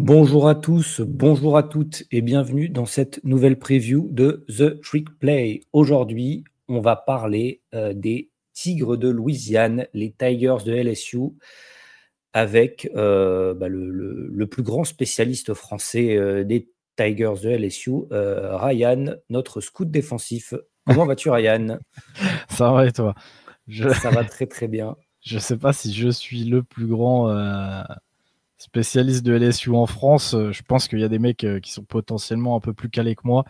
Bonjour à tous, bonjour à toutes et bienvenue dans cette nouvelle preview de The Trick Play. Aujourd'hui, on va parler des Tigres de Louisiane, les Tigers de LSU, avec le plus grand spécialiste français des Tigers de LSU, Ryan, notre scout défensif. Comment vas-tu, Ryan? Ça va et toi? Je Ça va très très bien. je sais pas si je suis le plus grand spécialiste de LSU en France. Je pense qu'il y a des mecs qui sont potentiellement un peu plus calés que moi.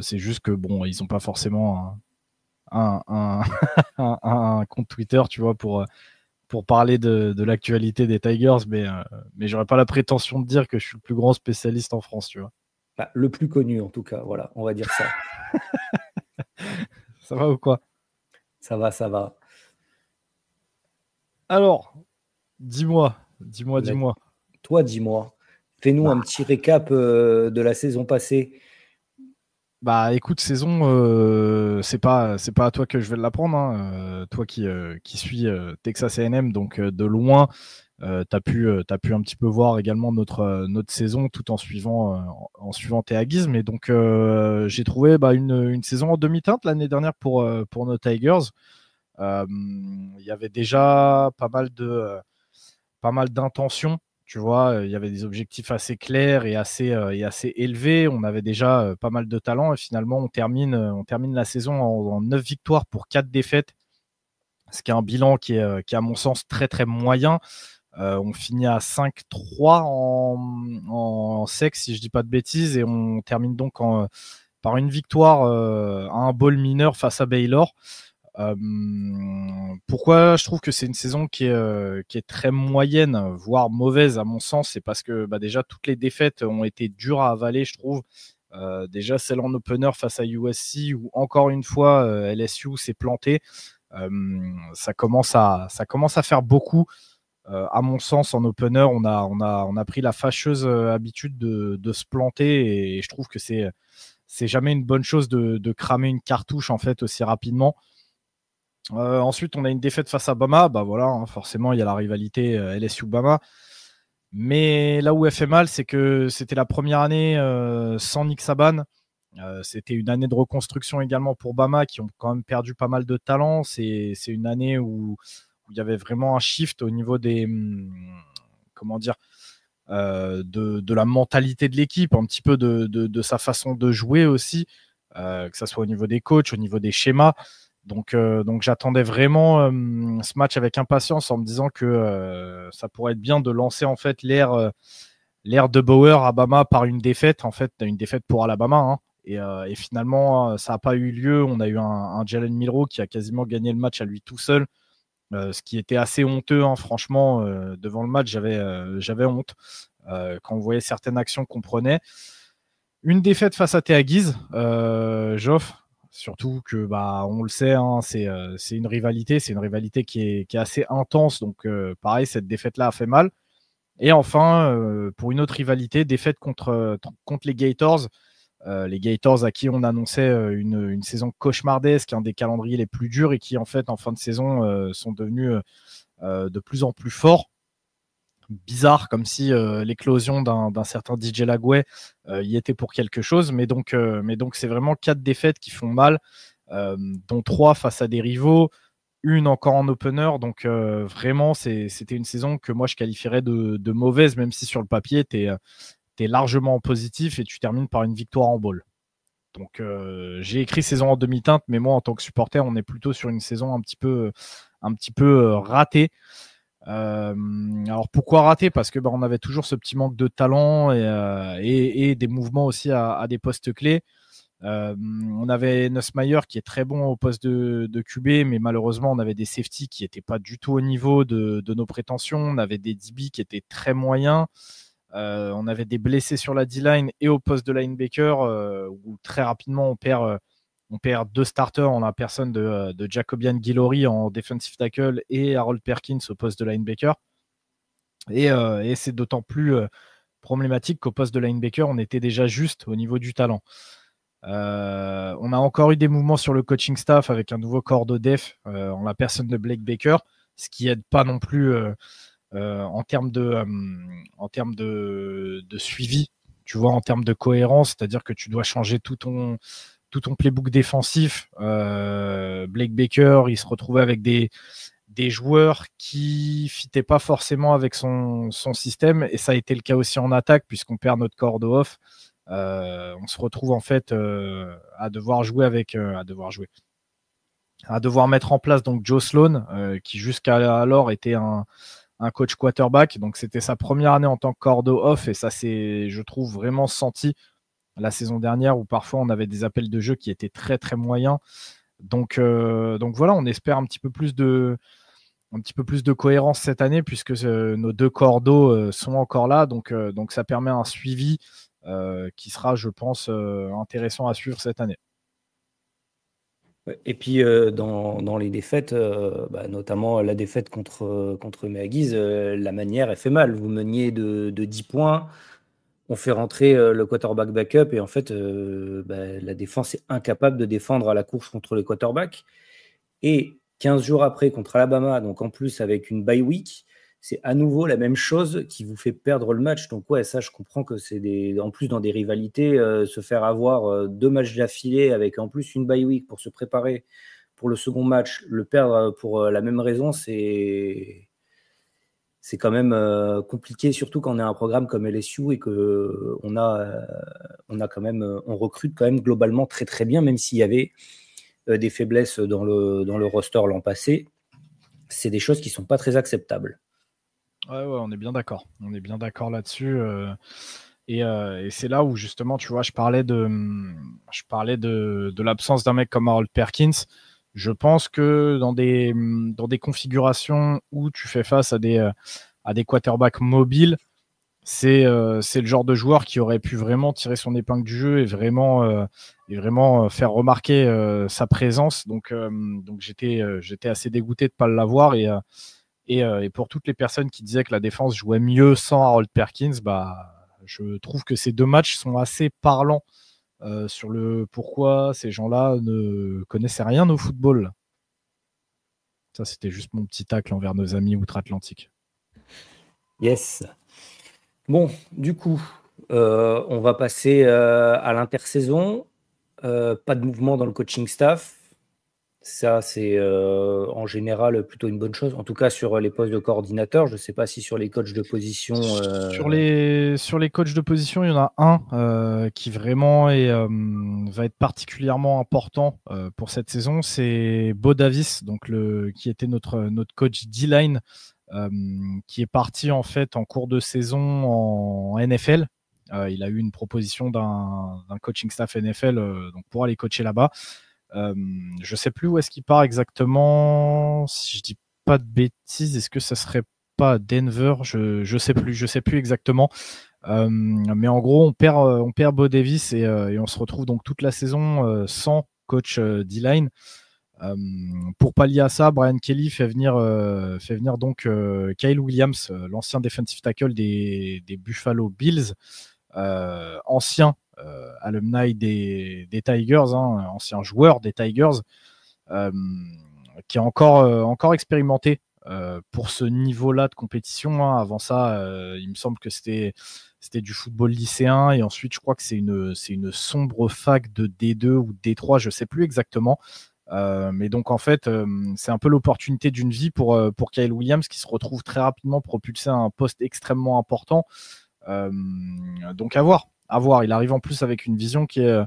C'est juste que bon, ils ont pas forcément un un compte Twitter, tu vois, pour parler de l'actualité des Tigers, mais j'aurais pas la prétention de dire que je suis le plus grand spécialiste en France, tu vois. Bah, le plus connu en tout cas, voilà, on va dire ça. Ça va ou quoi? Ça va, ça va. Alors, dis-moi. Toi, dis-moi, fais-nous un Bah, petit récap de la saison passée. Bah écoute, saison, c'est pas à toi que je vais l'apprendre, hein. Toi qui suis Texas A&M, donc de loin, t'as pu un petit peu voir également notre saison tout en suivant tes aguises. Mais donc j'ai trouvé une saison en demi-teinte l'année dernière pour nos Tigers. Il y avait déjà pas mal d'intentions. Tu vois, il y avait des objectifs assez clairs et assez élevés. On avait déjà pas mal de talent et finalement, on termine la saison en 9 victoires pour 4 défaites, ce qui est un bilan qui est à mon sens très très moyen. On finit à 5-3 en sec, si je dis pas de bêtises, et on termine donc par une victoire à un bowl mineur face à Baylor. Euh, Pourquoi je trouve que c'est une saison qui est très moyenne, voire mauvaise à mon sens, c'est parce que déjà toutes les défaites ont été dures à avaler, je trouve. Déjà celle en opener face à USC où encore une fois LSU s'est planté. Ça commence à faire beaucoup. À mon sens, en opener, on a pris la fâcheuse habitude de se planter et je trouve que c'est jamais une bonne chose de cramer une cartouche en fait aussi rapidement. Ensuite, on a une défaite face à Bama. Bah voilà, hein, forcément, il y a la rivalité LSU-Bama. Mais là où elle fait mal, c'est que c'était la première année sans Nick Saban. C'était une année de reconstruction également pour Bama, qui ont quand même perdu pas mal de talent. C'est une année où il y avait vraiment un shift au niveau des, comment dire, de la mentalité de l'équipe, un petit peu de sa façon de jouer aussi, que ce soit au niveau des coachs, au niveau des schémas. Donc j'attendais vraiment ce match avec impatience en me disant que ça pourrait être bien de lancer en fait l'ère de Bauer à Bama par une défaite, en fait, une défaite pour Alabama. Hein. Et finalement, ça n'a pas eu lieu. On a eu un Jalen Milroe qui a quasiment gagné le match à lui tout seul, ce qui était assez honteux. Hein, franchement, devant le match, j'avais honte quand on voyait certaines actions qu'on prenait. Une défaite face à Théaguise, Joff. Surtout que on le sait, hein, c'est une rivalité qui est assez intense. Donc pareil, cette défaite-là a fait mal. Et enfin, pour une autre rivalité, défaite contre les Gators. Les Gators à qui on annonçait une saison cauchemardesque, un des calendriers les plus durs et qui en fait en fin de saison sont devenus de plus en plus forts. Bizarre, comme si l'éclosion d'un certain DJ Lagouet y était pour quelque chose. Mais donc c'est vraiment 4 défaites qui font mal, dont 3 face à des rivaux, une encore en opener. Donc vraiment, c'était une saison que moi je qualifierais de mauvaise, même si sur le papier, tu es largement en positif et tu termines par une victoire en bowl. Donc j'ai écrit saison en demi-teinte, mais moi en tant que supporter, on est plutôt sur une saison un petit peu ratée. Alors pourquoi rater? Parce que on avait toujours ce petit manque de talent et des mouvements aussi à des postes clés. On avait Nussmeier qui est très bon au poste de QB, mais malheureusement on avait des safety qui n'étaient pas du tout au niveau de nos prétentions. On avait des DB qui étaient très moyens. On avait des blessés sur la D-line et au poste de linebacker où très rapidement on perd 2 starters en la personne de Jacobian Guillory en defensive tackle et Harold Perkins au poste de linebacker. Et c'est d'autant plus problématique qu'au poste de linebacker, on était déjà juste au niveau du talent. On a encore eu des mouvements sur le coaching staff avec un nouveau corps de def en la personne de Blake Baker, ce qui aide pas non plus en termes termes de suivi, tu vois, en termes de cohérence, c'est-à-dire que tu dois changer tout ton playbook défensif. Blake Baker, il se retrouvait avec des joueurs qui fitaient pas forcément avec son système, et ça a été le cas aussi en attaque, puisqu'on perd notre cordeau off. On se retrouve en fait à devoir mettre en place donc Joe Sloan, qui jusqu'à alors était un coach quarterback. Donc c'était sa première année en tant que cordeau off, et ça s'est, je trouve, vraiment senti la saison dernière, où parfois on avait des appels de jeu qui étaient très très moyens. Donc voilà, on espère un petit peu plus de cohérence cette année, puisque nos deux cordeaux sont encore là. Donc ça permet un suivi qui sera, je pense, intéressant à suivre cette année. Et puis dans les défaites, notamment la défaite contre Meaguiz, la manière, elle fait mal. Vous meniez de 10 points, on fait rentrer le quarterback backup, et en fait, la défense est incapable de défendre à la course contre les quarterbacks. Et 15 jours après, contre Alabama, donc en plus avec une bye week, c'est à nouveau la même chose qui vous fait perdre le match. Donc ouais, ça, je comprends que c'est en plus dans des rivalités, se faire avoir 2 matchs d'affilée avec en plus une bye week pour se préparer pour le second match, le perdre pour la même raison, c'est quand même compliqué, surtout quand on a un programme comme LSU et que on recrute quand même globalement très très bien, même s'il y avait des faiblesses dans le roster l'an passé. C'est des choses qui sont pas très acceptables. Ouais, on est bien d'accord. On est bien d'accord là-dessus. Et c'est là où justement, tu vois, je parlais de l'absence d'un mec comme Harold Perkins. Je pense que dans des configurations où tu fais face à des quarterbacks mobiles, c'est le genre de joueur qui aurait pu vraiment tirer son épingle du jeu et vraiment faire remarquer sa présence. Donc j'étais assez dégoûté de ne pas l'avoir. Et pour toutes les personnes qui disaient que la défense jouait mieux sans Harold Perkins, je trouve que ces 2 matchs sont assez parlants sur le pourquoi ces gens-là ne connaissaient rien au football. Ça, c'était juste mon petit tacle envers nos amis outre-Atlantique. Yes. Bon, du coup, on va passer à l'intersaison. Pas de mouvement dans le coaching staff. Ça, c'est en général plutôt une bonne chose. En tout cas, sur les postes de coordinateur. Je ne sais pas si sur les coachs de position. Sur les coachs de position, il y en a un qui vraiment va être particulièrement important pour cette saison. C'est Bo Davis, donc qui était notre coach D-line, qui est parti en fait en cours de saison en NFL. Il a eu une proposition d'un coaching staff NFL donc pour aller coacher là-bas. Je sais plus où est-ce qu'il part exactement. Si je dis pas de bêtises, est-ce que ça serait pas Denver? Je sais plus exactement. Mais en gros, on perd Bo Davis et on se retrouve donc toute la saison sans coach D-line. Pour pallier à ça, Brian Kelly fait venir donc Kyle Williams, l'ancien defensive tackle des Buffalo Bills, ancien alumni des Tigers, ancien joueur des Tigers, qui est encore expérimenté pour ce niveau-là de compétition. Avant ça, il me semble que c'était du football lycéen, et ensuite je crois que c'est une sombre fac de D2 ou D3, je sais plus exactement. Mais donc en fait, c'est un peu l'opportunité d'une vie pour Kyle Williams, qui se retrouve très rapidement propulsé à un poste extrêmement important. Donc à voir. Il arrive en plus avec une vision qui est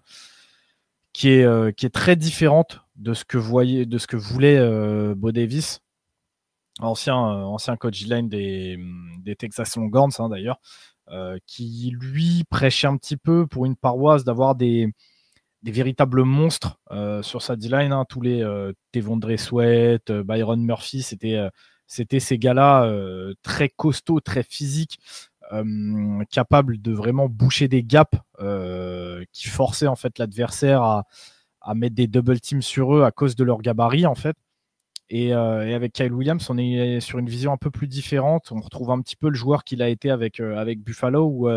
très différente de ce que voulait Bo Davis, ancien coach line des Texas Longhorns d'ailleurs, qui lui prêchait un petit peu pour une paroisse d'avoir des véritables monstres sur sa D-line, tous les Devondre Sweat, Byron Murphy, c'était ces gars-là très costauds, très physiques, capables de vraiment boucher des gaps qui forçaient en fait l'adversaire à mettre des double teams sur eux à cause de leur gabarit en fait. Et avec Kyle Williams, on est sur une vision un peu plus différente. On retrouve un petit peu le joueur qu'il a été avec Buffalo, où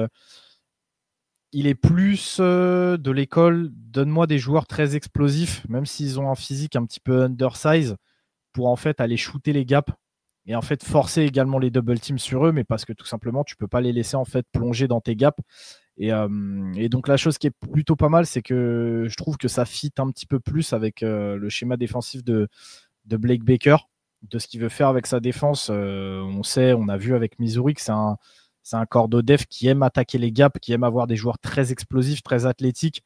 il est plus de l'école, donne-moi des joueurs très explosifs, même s'ils ont un physique un petit peu undersize, pour en fait aller shooter les gaps et en fait forcer également les double teams sur eux, mais parce que tout simplement tu peux pas les laisser en fait plonger dans tes gaps. Et donc la chose qui est plutôt pas mal, c'est que je trouve que ça fit un petit peu plus avec le schéma défensif de Blake Baker, de ce qu'il veut faire avec sa défense. On a vu avec Missouri que c'est un cordeau def qui aime attaquer les gaps, qui aime avoir des joueurs très explosifs, très athlétiques,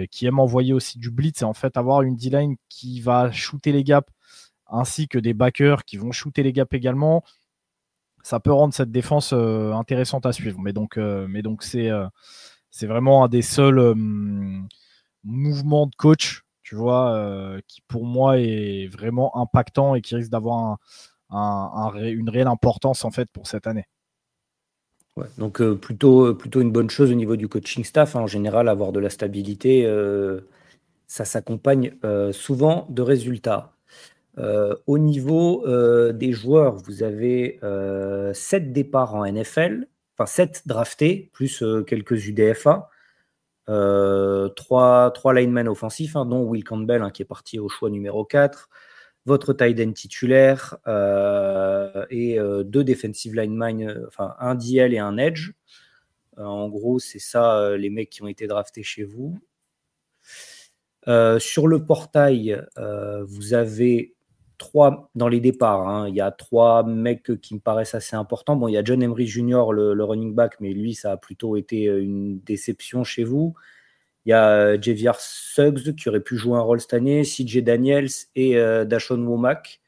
qui aime envoyer aussi du blitz et en fait avoir une D-line qui va shooter les gaps ainsi que des backers qui vont shooter les gaps également. Ça peut rendre cette défense intéressante à suivre. Mais donc c'est vraiment un des seuls mouvements de coach, tu vois, qui pour moi est vraiment impactant et qui risque d'avoir une réelle importance en fait pour cette année. Ouais, donc plutôt une bonne chose au niveau du coaching staff, hein. En général, avoir de la stabilité, ça s'accompagne souvent de résultats. Au niveau des joueurs, vous avez 7 départs en NFL, enfin 7 draftés, plus quelques UDFA. 3 linemen offensifs, hein, dont Will Campbell, hein, qui est parti au choix numéro 4, votre tight end titulaire et 2 defensive linemen, enfin un DL et un edge. En gros, c'est ça les mecs qui ont été draftés chez vous. Sur le portail, vous avez 3 dans les départs, hein. Il y a 3 mecs qui me paraissent assez importants. Bon, il y a John Emery Jr., le running back, mais lui, ça a plutôt été une déception chez vous. Il y a Javier Suggs qui aurait pu jouer un rôle cette année, CJ Daniels et Dashon Womack.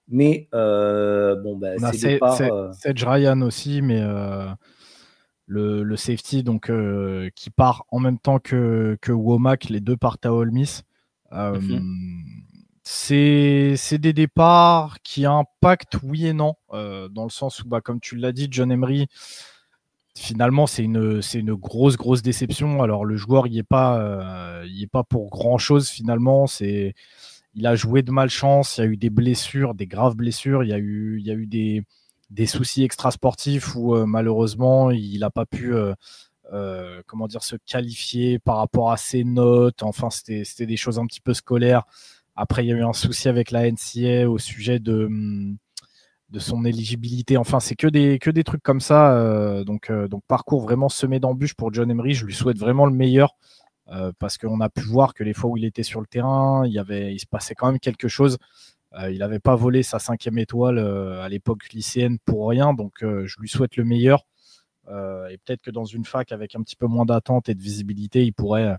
Mais bon, bah, On a ces départs. Sage Ryan aussi, mais le safety donc, qui part en même temps que Womack, les deux partent à Ole Miss. C'est des départs qui impactent oui et non, dans le sens où, bah, comme tu l'as dit, John Emery, finalement, c'est une grosse déception. Alors, le joueur, il n'y est pas pour grand-chose, finalement. Il a joué de malchance, il y a eu des blessures, des graves blessures, il y a eu des soucis extrasportifs où, malheureusement, il n'a pas pu se qualifier par rapport à ses notes. Enfin, c'était des choses un petit peu scolaires. Après, il y a eu un souci avec la NCA au sujet de son éligibilité. Enfin, c'est que des trucs comme ça. Donc, parcours vraiment semé d'embûches pour John Emery. Je lui souhaite vraiment le meilleur parce qu'on a pu voir que les fois où il était sur le terrain, il se passait quand même quelque chose. Il n'avait pas volé sa 5e étoile à l'époque lycéenne pour rien. Donc, je lui souhaite le meilleur. Et peut-être que dans une fac avec un petit peu moins d'attente et de visibilité, il pourrait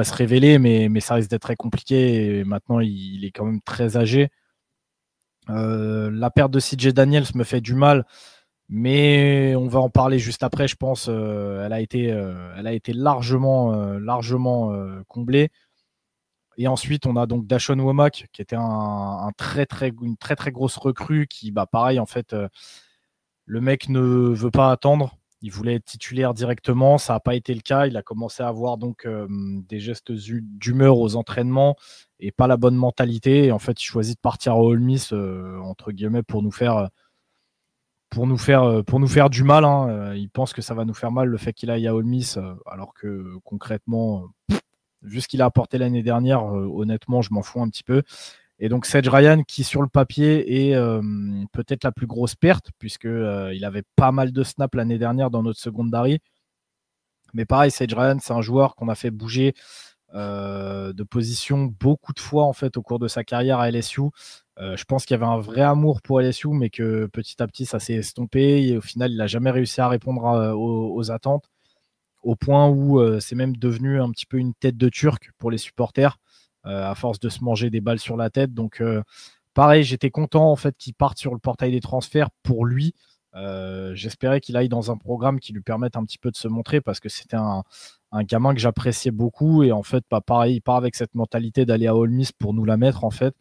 se révéler, mais ça risque d'être très compliqué. Et maintenant, il est quand même très âgé. La perte de CJ Daniels me fait du mal, mais on va en parler juste après, je pense. Elle a été largement comblée. Et ensuite, on a donc Dashon Womack, qui était une très grosse recrue, qui, bah, pareil, en fait, le mec ne veut pas attendre. Il voulait être titulaire directement, ça n'a pas été le cas. Il a commencé à avoir donc des gestes d'humeur aux entraînements et pas la bonne mentalité. Et en fait, il choisit de partir à Ole Miss, entre guillemets, pour nous faire du mal, hein. Il pense que ça va nous faire mal le fait qu'il aille à Ole Miss, alors que concrètement, vu ce qu'il a apporté l'année dernière, honnêtement, je m'en fous un petit peu. Et donc Sage Ryan, qui sur le papier est peut-être la plus grosse perte, puisqu'il avait pas mal de snaps l'année dernière dans notre secondary. Mais pareil, Sage Ryan, c'est un joueur qu'on a fait bouger de position beaucoup de fois en fait au cours de sa carrière à LSU. Je pense qu'il y avait un vrai amour pour LSU, mais que petit à petit, ça s'est estompé. Et au final, il n'a jamais réussi à répondre aux attentes, au point où c'est même devenu un petit peu une tête de Turc pour les supporters, à force de se manger des balles sur la tête. Donc, pareil, j'étais content en fait qu'il parte sur le portail des transferts pour lui. J'espérais qu'il aille dans un programme qui lui permette un petit peu de se montrer, parce que c'était un gamin que j'appréciais beaucoup. Et en fait, bah, pareil, il part avec cette mentalité d'aller à Ole Miss pour nous la mettre, en fait,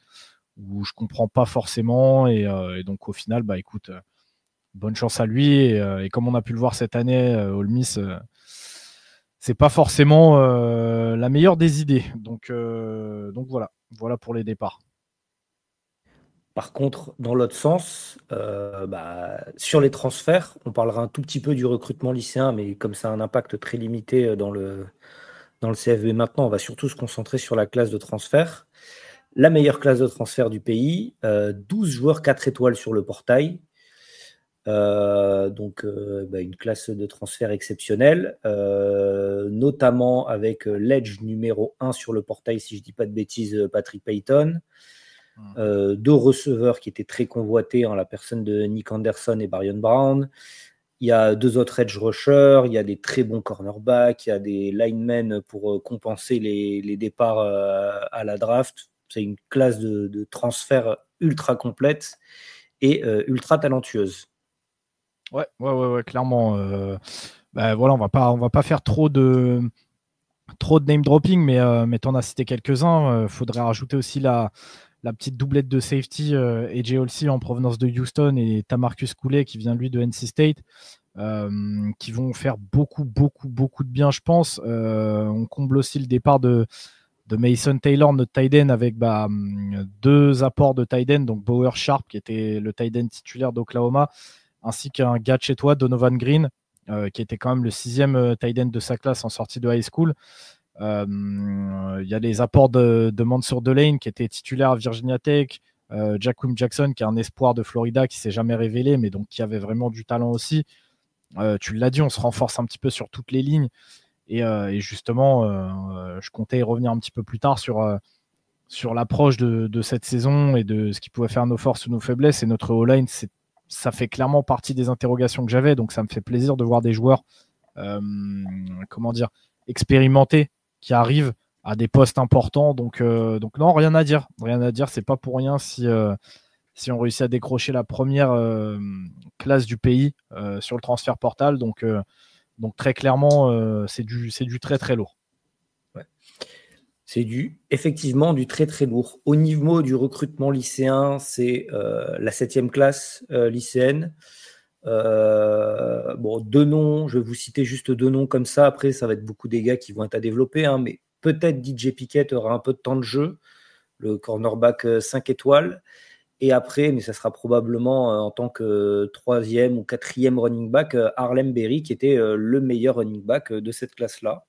où je comprends pas forcément. Et donc, au final, bah, écoute, bonne chance à lui. Et comme on a pu le voir cette année, Ole Miss, c'est pas forcément la meilleure des idées. Donc voilà pour les départs. Par contre, dans l'autre sens, sur les transferts, on parlera un tout petit peu du recrutement lycéen, mais comme ça a un impact très limité dans le CFB maintenant, on va surtout se concentrer sur la classe de transfert. La meilleure classe de transfert du pays, 12 joueurs 4 étoiles sur le portail. Donc une classe de transfert exceptionnelle, notamment avec l'edge numéro 1 sur le portail, si je ne dis pas de bêtises, Patrick Payton. 2 receveurs qui étaient très convoités en la personne de Nick Anderson et Barion Brown. Il y a 2 autres edge rushers, il y a des très bons cornerbacks, il y a des linemen pour compenser les départs à la draft. C'est une classe de transfert ultra complète et ultra talentueuse. Ouais, clairement. Voilà, on va pas faire trop de name dropping, mais tu en as cité quelques-uns. Faudrait rajouter aussi la petite doublette de safety, AJ Olsey en provenance de Houston et Tamarcus Cooley qui vient lui de NC State, qui vont faire beaucoup de bien, je pense. On comble aussi le départ de Mason Taylor, notre tight end, avec 2 apports de tight end, donc Bower Sharp qui était le tight end titulaire d'Oklahoma, ainsi qu'un gars de chez toi, Donovan Green, qui était quand même le 6e tight end de sa classe en sortie de high school. Il y a les apports de Mansour Delane, qui était titulaire à Virginia Tech, Jacquim Jackson, qui est un espoir de Florida, qui ne s'est jamais révélé, mais donc qui avait vraiment du talent aussi. Tu l'as dit, on se renforce un petit peu sur toutes les lignes. Et justement, je comptais y revenir un petit peu plus tard sur l'approche de cette saison et de ce qui pouvait faire nos forces ou nos faiblesses. Et notre O-line, ça fait clairement partie des interrogations que j'avais, donc ça me fait plaisir de voir des joueurs expérimentés qui arrivent à des postes importants. Donc non, rien à dire, c'est pas pour rien si on réussit à décrocher la première classe du pays sur le transfert portal. Donc très clairement, c'est du très très lourd. Ouais. C'est effectivement du très très lourd. Au niveau du recrutement lycéen, c'est la 7e classe lycéenne. 2 noms, je vais vous citer juste 2 noms comme ça. Après, ça va être beaucoup des gars qui vont être à développer, mais peut-être DJ Pickett aura un peu de temps de jeu, le cornerback 5 étoiles. Et après, mais ça sera probablement en tant que 3e ou 4e running back, Harlem Berry, qui était le meilleur running back de cette classe-là.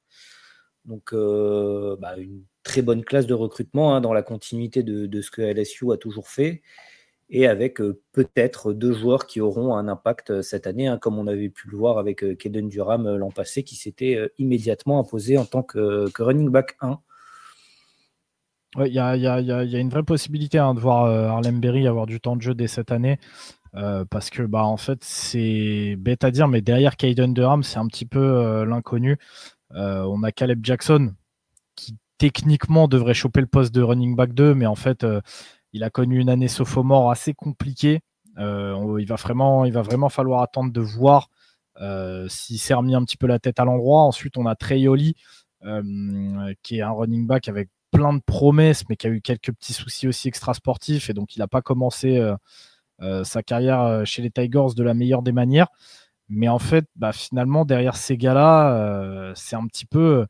Donc, une très bonne classe de recrutement dans la continuité de ce que LSU a toujours fait. Et avec peut-être 2 joueurs qui auront un impact cette année, comme on avait pu le voir avec Caden Durham l'an passé, qui s'était immédiatement imposé en tant que running back 1. Il y a une vraie possibilité de voir Harlem Berry avoir du temps de jeu dès cette année, parce que en fait, c'est bête à dire, mais derrière Caden Durham, c'est un petit peu l'inconnu. On a Caleb Jackson qui techniquement devrait choper le poste de running back 2, mais en fait, il a connu une année sophomore assez compliquée. Il va vraiment falloir attendre de voir s'il s'est remis un petit peu la tête à l'endroit. Ensuite, on a Trey Holly, qui est un running back avec plein de promesses, mais qui a eu quelques petits soucis aussi extrasportifs, et donc il n'a pas commencé sa carrière chez les Tigers de la meilleure des manières. Mais en fait, finalement, derrière ces gars-là, c'est un petit peu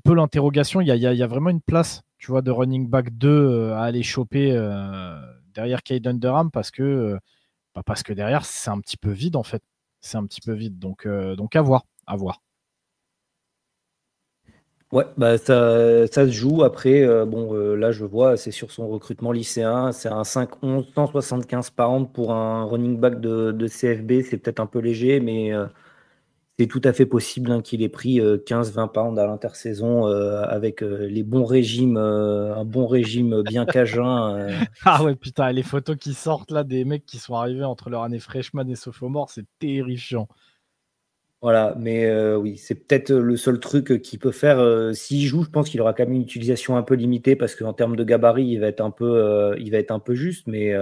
l'interrogation. Il y a vraiment une place, tu vois, de running back 2 à aller choper derrière Caden Durham, parce que derrière, c'est un petit peu vide, en fait. C'est un petit peu vide. Donc à voir. Ouais, ça se joue. Après, là, je vois, c'est sur son recrutement lycéen. C'est un 5-11, 175 pounds pour un running back de CFB. C'est peut-être un peu léger, mais c'est tout à fait possible qu'il ait pris 15-20 pounds à l'intersaison avec les bons régimes, un bon régime bien cajun. Ah ouais, putain, les photos qui sortent là des mecs qui sont arrivés entre leur année freshman et sophomore, c'est terrifiant. Voilà, mais oui, c'est peut-être le seul truc qu'il peut faire. S'il joue, je pense qu'il aura quand même une utilisation un peu limitée, parce qu'en termes de gabarit, il va être un peu juste, mais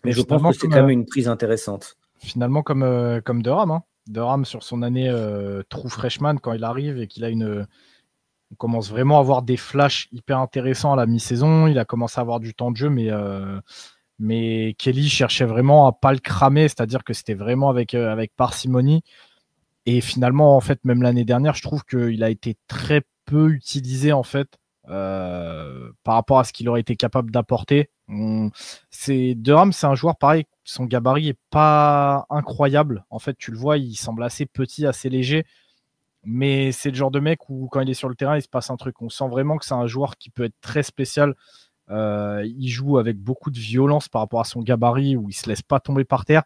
je pense que c'est quand même une prise intéressante. Finalement, comme Durham. Durham, sur son année true freshman, quand il arrive et qu'il a on commence vraiment à avoir des flashs hyper intéressants à la mi-saison. Il a commencé à avoir du temps de jeu, mais Kelly cherchait vraiment à pas le cramer, c'est-à-dire que c'était vraiment avec parcimonie. Et finalement, en fait, même l'année dernière, je trouve qu'il a été très peu utilisé, en fait, par rapport à ce qu'il aurait été capable d'apporter. Durham, c'est un joueur pareil, son gabarit est pas incroyable. En fait, tu le vois, il semble assez petit, assez léger. Mais c'est le genre de mec où quand il est sur le terrain, il se passe un truc. On sent vraiment que c'est un joueur qui peut être très spécial. Il joue avec beaucoup de violence par rapport à son gabarit, où il se laisse pas tomber par terre.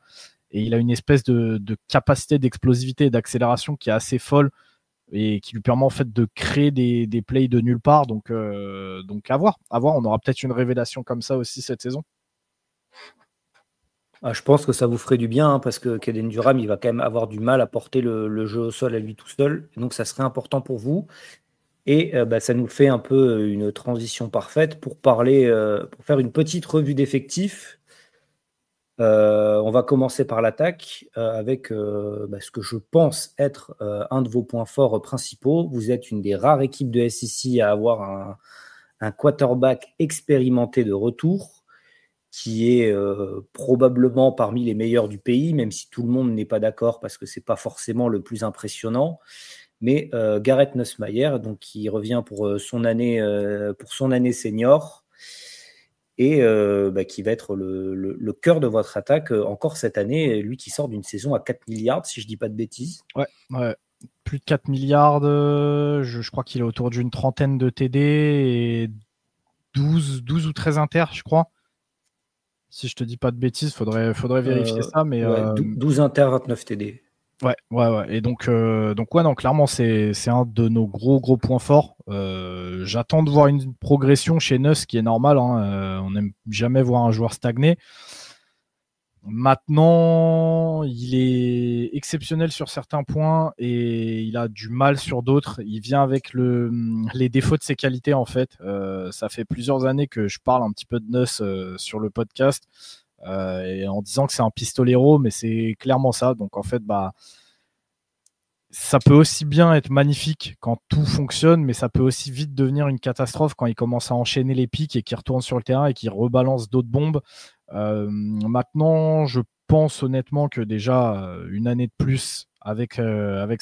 Et il a une espèce de capacité d'explosivité et d'accélération qui est assez folle et qui lui permet en fait de créer des plays de nulle part. Donc à voir. On aura peut-être une révélation comme ça aussi cette saison. Je pense que ça vous ferait du bien, parce que Kaden Durham, il va quand même avoir du mal à porter le jeu au sol à lui tout seul. Donc ça serait important pour vous. Et ça nous fait un peu une transition parfaite pour parler, pour faire une petite revue d'effectifs. On va commencer par l'attaque avec ce que je pense être un de vos points forts principaux. Vous êtes une des rares équipes de SEC à avoir un quarterback expérimenté de retour, qui est probablement parmi les meilleurs du pays, même si tout le monde n'est pas d'accord parce que c'est pas forcément le plus impressionnant. Mais Garrett Nussmeier, donc qui revient pour son année senior, et qui va être le cœur de votre attaque encore cette année, lui qui sort d'une saison à 4 milliards, si je dis pas de bêtises. Ouais. Plus de 4 milliards, je crois qu'il est autour d'une trentaine de TD et 12 ou 13 inter, je crois. Si je te dis pas de bêtises, faudrait vérifier ça. Mais 12 inter, 29 TD. Ouais. Et donc non, clairement, c'est un de nos gros points forts. J'attends de voir une progression chez Nuss, qui est normal. On n'aime jamais voir un joueur stagner. Maintenant, il est exceptionnel sur certains points et il a du mal sur d'autres. Il vient avec les défauts de ses qualités, en fait. Ça fait plusieurs années que je parle un petit peu de Nuss sur le podcast, et en disant que c'est un pistolero, mais c'est clairement ça. Donc en fait, ça peut aussi bien être magnifique quand tout fonctionne, mais ça peut aussi vite devenir une catastrophe quand il commence à enchaîner les pics et qu'il retourne sur le terrain et qu'il rebalance d'autres bombes. Maintenant, je pense honnêtement que déjà une année de plus avec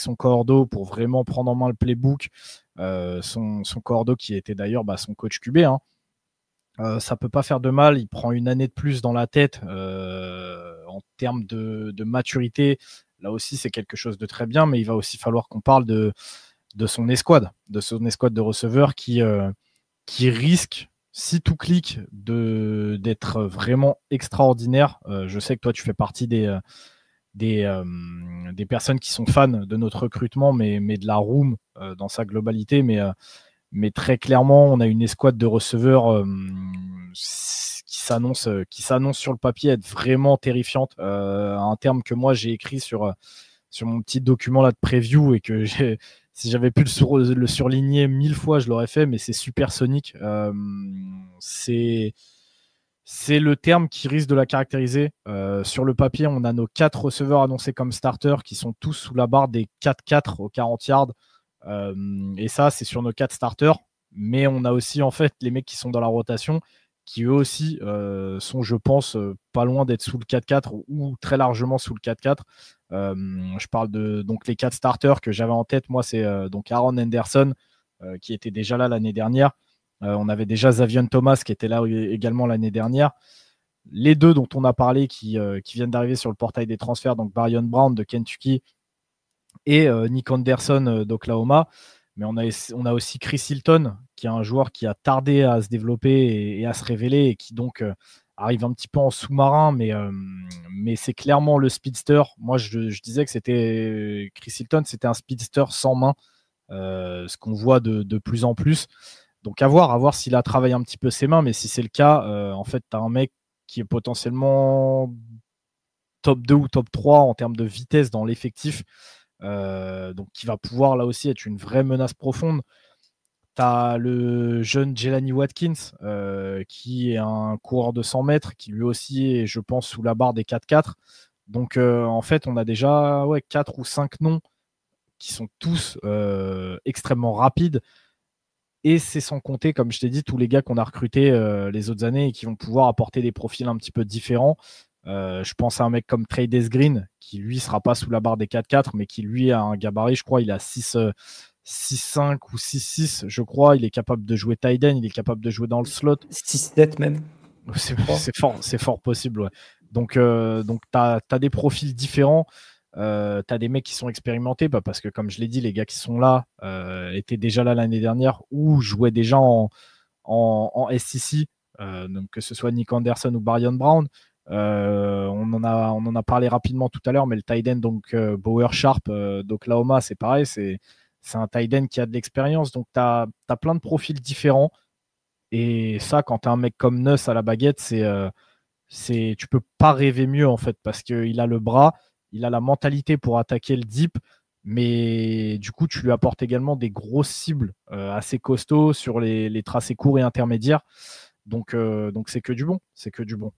son cordeau pour vraiment prendre en main le playbook, son cordeau qui était d'ailleurs son coach QB, ça peut pas faire de mal. Il prend une année de plus dans la tête en termes de maturité. Là aussi, c'est quelque chose de très bien, mais il va aussi falloir qu'on parle de son escouade, de receveurs qui risque, si tout clique, d'être vraiment extraordinaire. Je sais que toi, tu fais partie des personnes qui sont fans de notre recrutement, mais de la room dans sa globalité. Mais très clairement, on a une escouade de receveurs qui s'annonce sur le papier être vraiment terrifiante. Un terme que moi j'ai écrit sur mon petit document là de preview, et que si j'avais pu le surligner 1000 fois, je l'aurais fait, mais c'est supersonique. C'est le terme qui risque de la caractériser. Sur le papier, on a nos 4 receveurs annoncés comme starters qui sont tous sous la barre des 4-4 aux 40 yards. Et ça, c'est sur nos 4 starters. Mais on a aussi en fait les mecs qui sont dans la rotation, qui eux aussi sont, je pense, pas loin d'être sous le 4-4 ou très largement sous le 4-4. Je parle de donc les 4 starters que j'avais en tête. Moi, c'est donc Aaron Henderson, qui était déjà là l'année dernière. On avait déjà Zavion Thomas qui était là également l'année dernière. Les 2 dont on a parlé qui viennent d'arriver sur le portail des transferts, donc Barion Brown de Kentucky et Nick Anderson d'Oklahoma. Mais on a aussi Chris Hilton, qui est un joueur qui a tardé à se développer et à se révéler, et qui donc arrive un petit peu en sous-marin, mais c'est clairement le speedster. Moi, je disais que c'était Chris Hilton, c'était un speedster sans main, ce qu'on voit de plus en plus. Donc à voir s'il a travaillé un petit peu ses mains, mais si c'est le cas, en fait, tu as un mec qui est potentiellement top 2 ou top 3 en termes de vitesse dans l'effectif, donc qui va pouvoir là aussi être une vraie menace profonde. Tu as le jeune Jelani Watkins, qui est un coureur de 100 mètres, qui lui aussi est, je pense, sous la barre des 4-4. Donc en fait, on a déjà 4 ou 5 noms qui sont tous extrêmement rapides. Et c'est sans compter, comme je t'ai dit, tous les gars qu'on a recrutés les autres années et qui vont pouvoir apporter des profils un petit peu différents. Je pense à un mec comme Treydes Green, qui lui sera pas sous la barre des 4-4, mais qui lui a un gabarit, je crois, il a 6-5 ou 6-6, je crois. Il est capable de jouer tight end, il est capable de jouer dans le slot. 6-7 même. C'est fort possible, ouais. Donc tu as des profils différents. Tu as des mecs qui sont expérimentés, parce que comme je l'ai dit, les gars qui sont là étaient déjà là l'année dernière ou jouaient déjà en SEC, donc que ce soit Nick Anderson ou Brian Brown. On en a parlé rapidement tout à l'heure, mais le tight end, donc Bower Sharp d'Oklahoma, c'est pareil, c'est un tight end qui a de l'expérience. Donc tu as plein de profils différents. Et ça, quand tu as un mec comme Nuss à la baguette, tu peux pas rêver mieux en fait, parce qu'il a le bras, il a la mentalité pour attaquer le deep, mais du coup, tu lui apportes également des grosses cibles assez costauds sur les tracés courts et intermédiaires. Donc c'est que du bon, c'est que du bon.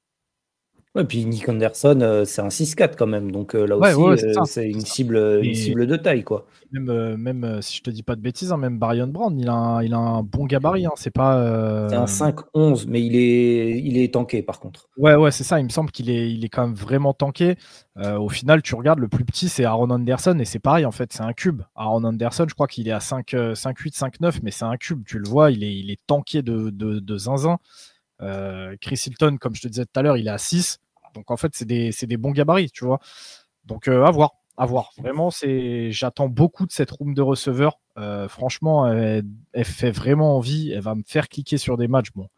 Ouais, puis Nick Anderson, c'est un 6-4 quand même. Donc là Ouais, aussi, ouais, c'est ça, c'est c'est une ça. une cible de taille, quoi. Même si je te dis pas de bêtises, hein, même Brian Brown, il a un bon gabarit. Hein, c'est pas. C'est un 5-11, mais il est tanké par contre. Ouais, ouais, c'est ça. Il me semble qu'il est quand même vraiment tanké. Au final, tu regardes, le plus petit, c'est Aaron Anderson, et c'est pareil, en fait, c'est un cube. Aaron Anderson, je crois qu'il est à 5,8, 5,9, mais c'est un cube. Tu le vois, il est tanké de zinzin. Chris Hilton, comme je te disais tout à l'heure, il est à 6. Donc, en fait, c'est des bons gabarits, tu vois. Donc, à voir. À voir. Vraiment, j'attends beaucoup de cette room de receveurs. Franchement, elle fait vraiment envie. Elle va me faire cliquer sur des matchs. Bon,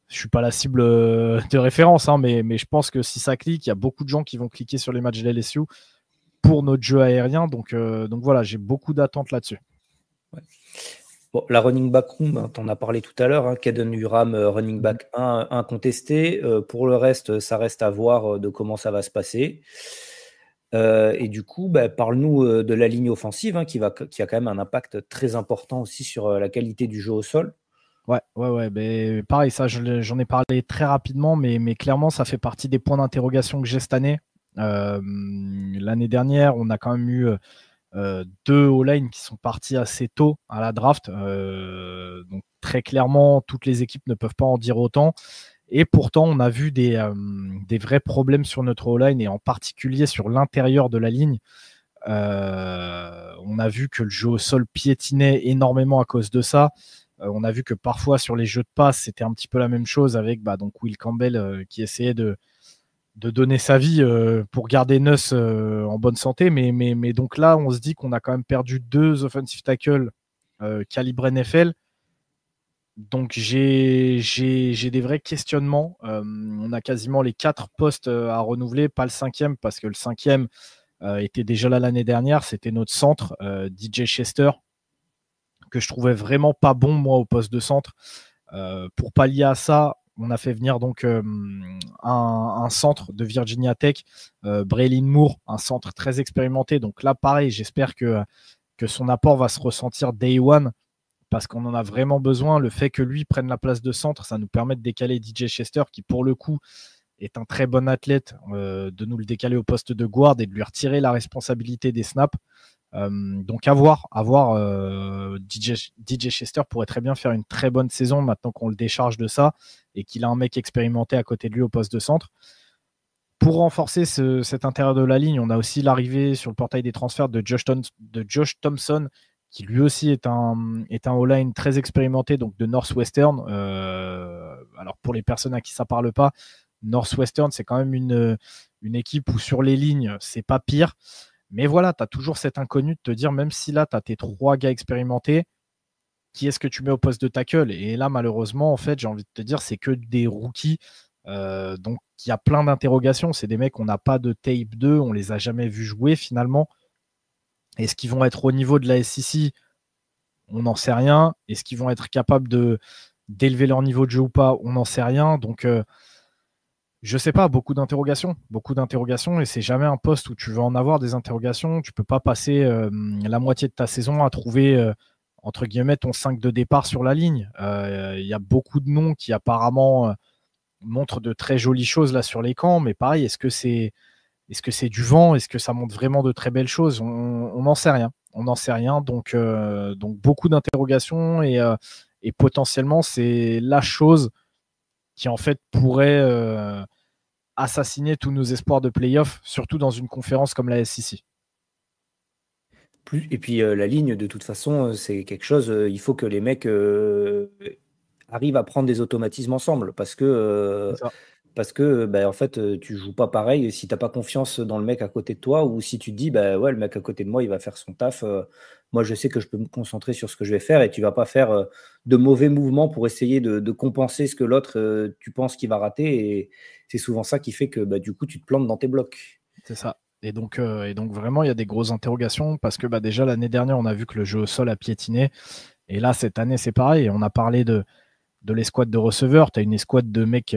je suis pas la cible de référence, hein, mais je pense que si ça clique, il y a beaucoup de gens qui vont cliquer sur les matchs de LSU pour notre jeu aérien. Donc voilà, j'ai beaucoup d'attentes là-dessus. Ouais. Bon, la running back room, tu en as parlé tout à l'heure, hein, Caden Uram, running back 1 incontesté. Pour le reste, ça reste à voir de comment ça va se passer. Et du coup, parle-nous de la ligne offensive, hein, qui a quand même un impact très important aussi sur la qualité du jeu au sol. Ouais, ouais, ouais. Ben, pareil, ça, j'en ai parlé très rapidement, mais clairement, ça fait partie des points d'interrogation que j'ai cette année. L'année dernière, on a quand même eu deux O-line qui sont partis assez tôt à la draft. Donc très clairement, toutes les équipes ne peuvent pas en dire autant. Et pourtant, on a vu des vrais problèmes sur notre O-line, et en particulier sur l'intérieur de la ligne. On a vu que le jeu au sol piétinait énormément à cause de ça. On a vu que parfois sur les jeux de passe, c'était un petit peu la même chose avec donc Will Campbell qui essayait de donner sa vie pour garder Nuss en bonne santé. Mais donc là, on se dit qu'on a quand même perdu deux offensive tackles calibre NFL. Donc j'ai des vrais questionnements. On a quasiment les 4 postes à renouveler, pas le cinquième, parce que le cinquième était déjà là l'année dernière. C'était notre centre, DJ Chester, que je trouvais vraiment pas bon, moi, au poste de centre. Pour pallier à ça, on a fait venir donc un centre de Virginia Tech, Braylon Moore, un centre très expérimenté. Donc là, pareil, j'espère que son apport va se ressentir day one, parce qu'on en a vraiment besoin. Le fait que lui prenne la place de centre, ça nous permet de décaler DJ Chester, qui pour le coup est un très bon athlète, de nous le décaler au poste de guard et de lui retirer la responsabilité des snaps. Donc à voir. DJ Chester pourrait très bien faire une très bonne saison maintenant qu'on le décharge de ça et qu'il a un mec expérimenté à côté de lui au poste de centre. Pour renforcer cet intérieur de la ligne, on a aussi l'arrivée sur le portail des transferts de Josh Thompson, qui lui aussi est un O-line très expérimenté, donc de Northwestern. Alors pour les personnes à qui ça parle pas, Northwestern, c'est quand même une équipe où sur les lignes, c'est pas pire. Mais voilà, tu as toujours cet inconnu de te dire, même si là, tu as tes 3 gars expérimentés, qui est-ce que tu mets au poste de tackle? Et là, malheureusement, en fait, j'ai envie de te dire, c'est que des rookies. Donc, il y a plein d'interrogations. C'est des mecs, on n'a pas de tape 2, on les a jamais vus jouer finalement. Est-ce qu'ils vont être au niveau de la SEC? On n'en sait rien. Est-ce qu'ils vont être capables d'élever leur niveau de jeu ou pas? On n'en sait rien. Donc, je sais pas, beaucoup d'interrogations, et c'est jamais un poste où tu veux en avoir des interrogations. Tu peux pas passer la moitié de ta saison à trouver entre guillemets ton 5 de départ sur la ligne. Il y a beaucoup de noms qui apparemment montrent de très jolies choses là sur les camps, mais pareil, est-ce que c'est du vent? Est-ce que ça montre vraiment de très belles choses? On n'en sait rien. On n'en sait rien. Donc beaucoup d'interrogations, et potentiellement c'est la chose qui en fait pourrait assassiner tous nos espoirs de playoff, surtout dans une conférence comme la SEC. Et puis la ligne, de toute façon, c'est quelque chose, il faut que les mecs arrivent à prendre des automatismes ensemble, parce que C'est ça. Parce que, en fait, tu joues pas pareil si tu as pas confiance dans le mec à côté de toi ou si tu te dis: «Bah, ouais, le mec à côté de moi, il va faire son taf, moi je sais que je peux me concentrer sur ce que je vais faire» et tu vas pas faire, de mauvais mouvements pour essayer de compenser ce que l'autre, tu penses qu'il va rater et c'est souvent ça qui fait que, du coup, tu te plantes dans tes blocs. C'est ça. Et donc vraiment, il y a des grosses interrogations parce que déjà l'année dernière, on a vu que le jeu au sol a piétiné. Et là, cette année, c'est pareil. On a parlé de l'escouade de receveurs. Tu as une escouade de mecs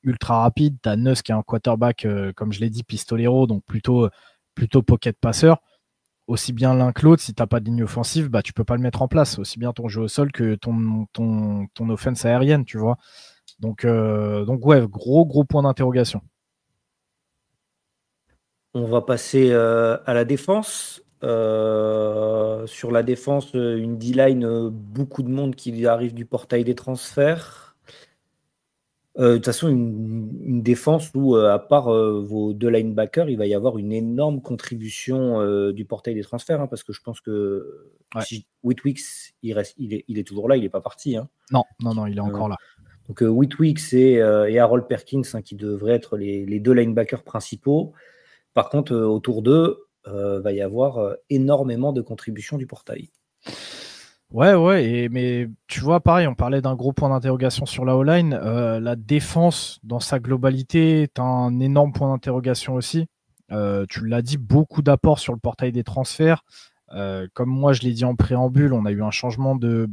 ultra rapides. Tu as Nuss qui est un quarterback, comme je l'ai dit, pistolero, donc plutôt pocket passeur. Aussi bien l'un que l'autre, si tu n'as pas de ligne offensive, tu peux pas le mettre en place. Aussi bien ton jeu au sol que ton offense aérienne, tu vois. Donc ouais, gros point d'interrogation. On va passer, à la défense. Sur la défense, une D-line, beaucoup de monde qui arrive du portail des transferts. De toute façon, une défense où, à part, vos 2 linebackers, il va y avoir une énorme contribution, du portail des transferts, hein, parce que je pense que Ouais. si Whitwicks, il est toujours là, il est pas parti, hein. Non, il est Heu, encore là. donc, Whitwicks et Harold Perkins, hein, qui devraient être les 2 linebackers principaux. Par contre, autour d'eux, va y avoir, énormément de contributions du portail. Ouais, mais tu vois, pareil, on parlait d'un gros point d'interrogation sur la O-line. La défense, dans sa globalité, est un énorme point d'interrogation aussi. Tu l'as dit, beaucoup d'apports sur le portail des transferts. Comme moi, je l'ai dit en préambule, on a eu un changement de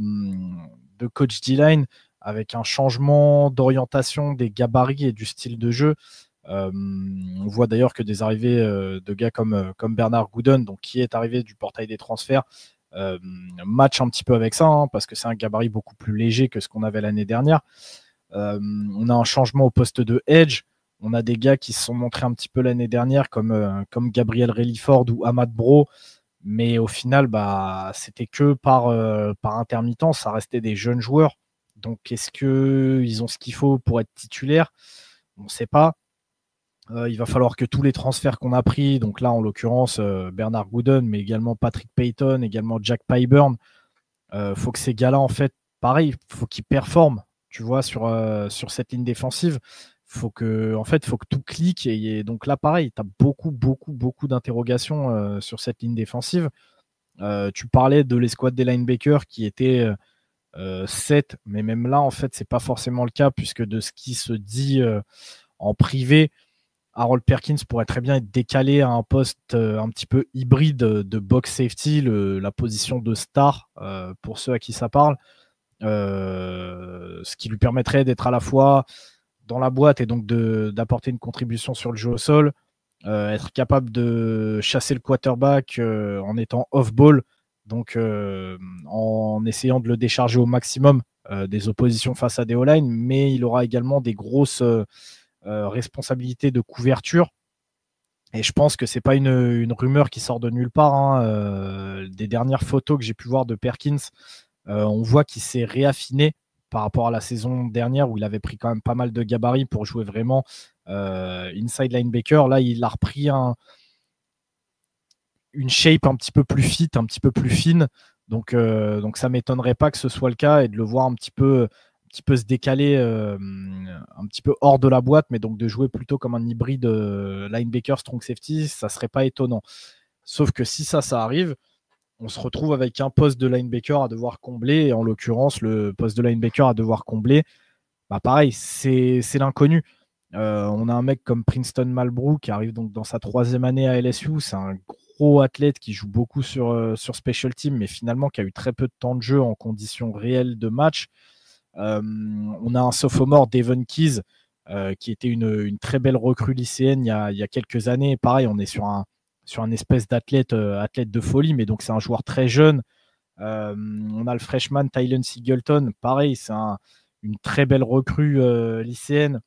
coach D-line avec un changement d'orientation des gabarits et du style de jeu. On voit d'ailleurs que des arrivées de gars comme Bernard Gooden, donc, qui est arrivé du portail des transferts, match un petit peu avec ça, hein, parce que c'est un gabarit beaucoup plus léger que ce qu'on avait l'année dernière. On a un changement au poste de edge. On a des gars qui se sont montrés un petit peu l'année dernière, comme Gabriel Reliford ou Ahmad Bro, mais au final, c'était que par intermittence. Ça restait des jeunes joueurs. Donc, est-ce qu'ils ont ce qu'il faut pour être titulaires? On ne sait pas. Il va falloir que tous les transferts qu'on a pris, donc là en l'occurrence Bernard Gooden, mais également Patrick Payton, également Jack Pyburn, faut que ces gars-là, en fait, pareil, faut qu'ils performent, tu vois, sur cette ligne défensive. Faut que tout clique. Et donc là, pareil, tu as beaucoup d'interrogations sur cette ligne défensive. Tu parlais de l'escouade des linebackers qui était 7, mais même là, en fait, c'est pas forcément le cas, puisque de ce qui se dit en privé, Harold Perkins pourrait très bien être décalé à un poste un petit peu hybride de box safety, la position de star pour ceux à qui ça parle, ce qui lui permettrait d'être à la fois dans la boîte et donc d'apporter une contribution sur le jeu au sol, être capable de chasser le quarterback en étant off-ball, donc en essayant de le décharger au maximum des oppositions face à des O-line, mais il aura également des grosses responsabilités de couverture. Et je pense que c'est pas une rumeur qui sort de nulle part, hein. Des dernières photos que j'ai pu voir de Perkins, on voit qu'il s'est réaffiné par rapport à la saison dernière où il avait pris quand même pas mal de gabarits pour jouer vraiment inside linebacker. Là, il a repris une shape un petit peu plus fit, un petit peu plus fine. Donc ça m'étonnerait pas que ce soit le cas et de le voir un petit peu se décaler un petit peu hors de la boîte, mais donc de jouer plutôt comme un hybride linebacker strong safety, ça serait pas étonnant. Sauf que si ça arrive, on se retrouve avec un poste de linebacker à devoir combler, et en l'occurrence, le poste de linebacker à devoir combler, pareil, c'est l'inconnu. On a un mec comme Princeton Malbrook qui arrive donc dans sa 3e année à LSU. C'est un gros athlète qui joue beaucoup sur special team, mais finalement qui a eu très peu de temps de jeu en conditions réelles de match. On a un sophomore, Devon Keys, qui était une très belle recrue lycéenne il y a quelques années. Pareil, on est sur un espèce d'athlète athlète de folie, mais donc c'est un joueur très jeune. On a le freshman Tylen Singleton, pareil, c'est une très belle recrue lycéenne.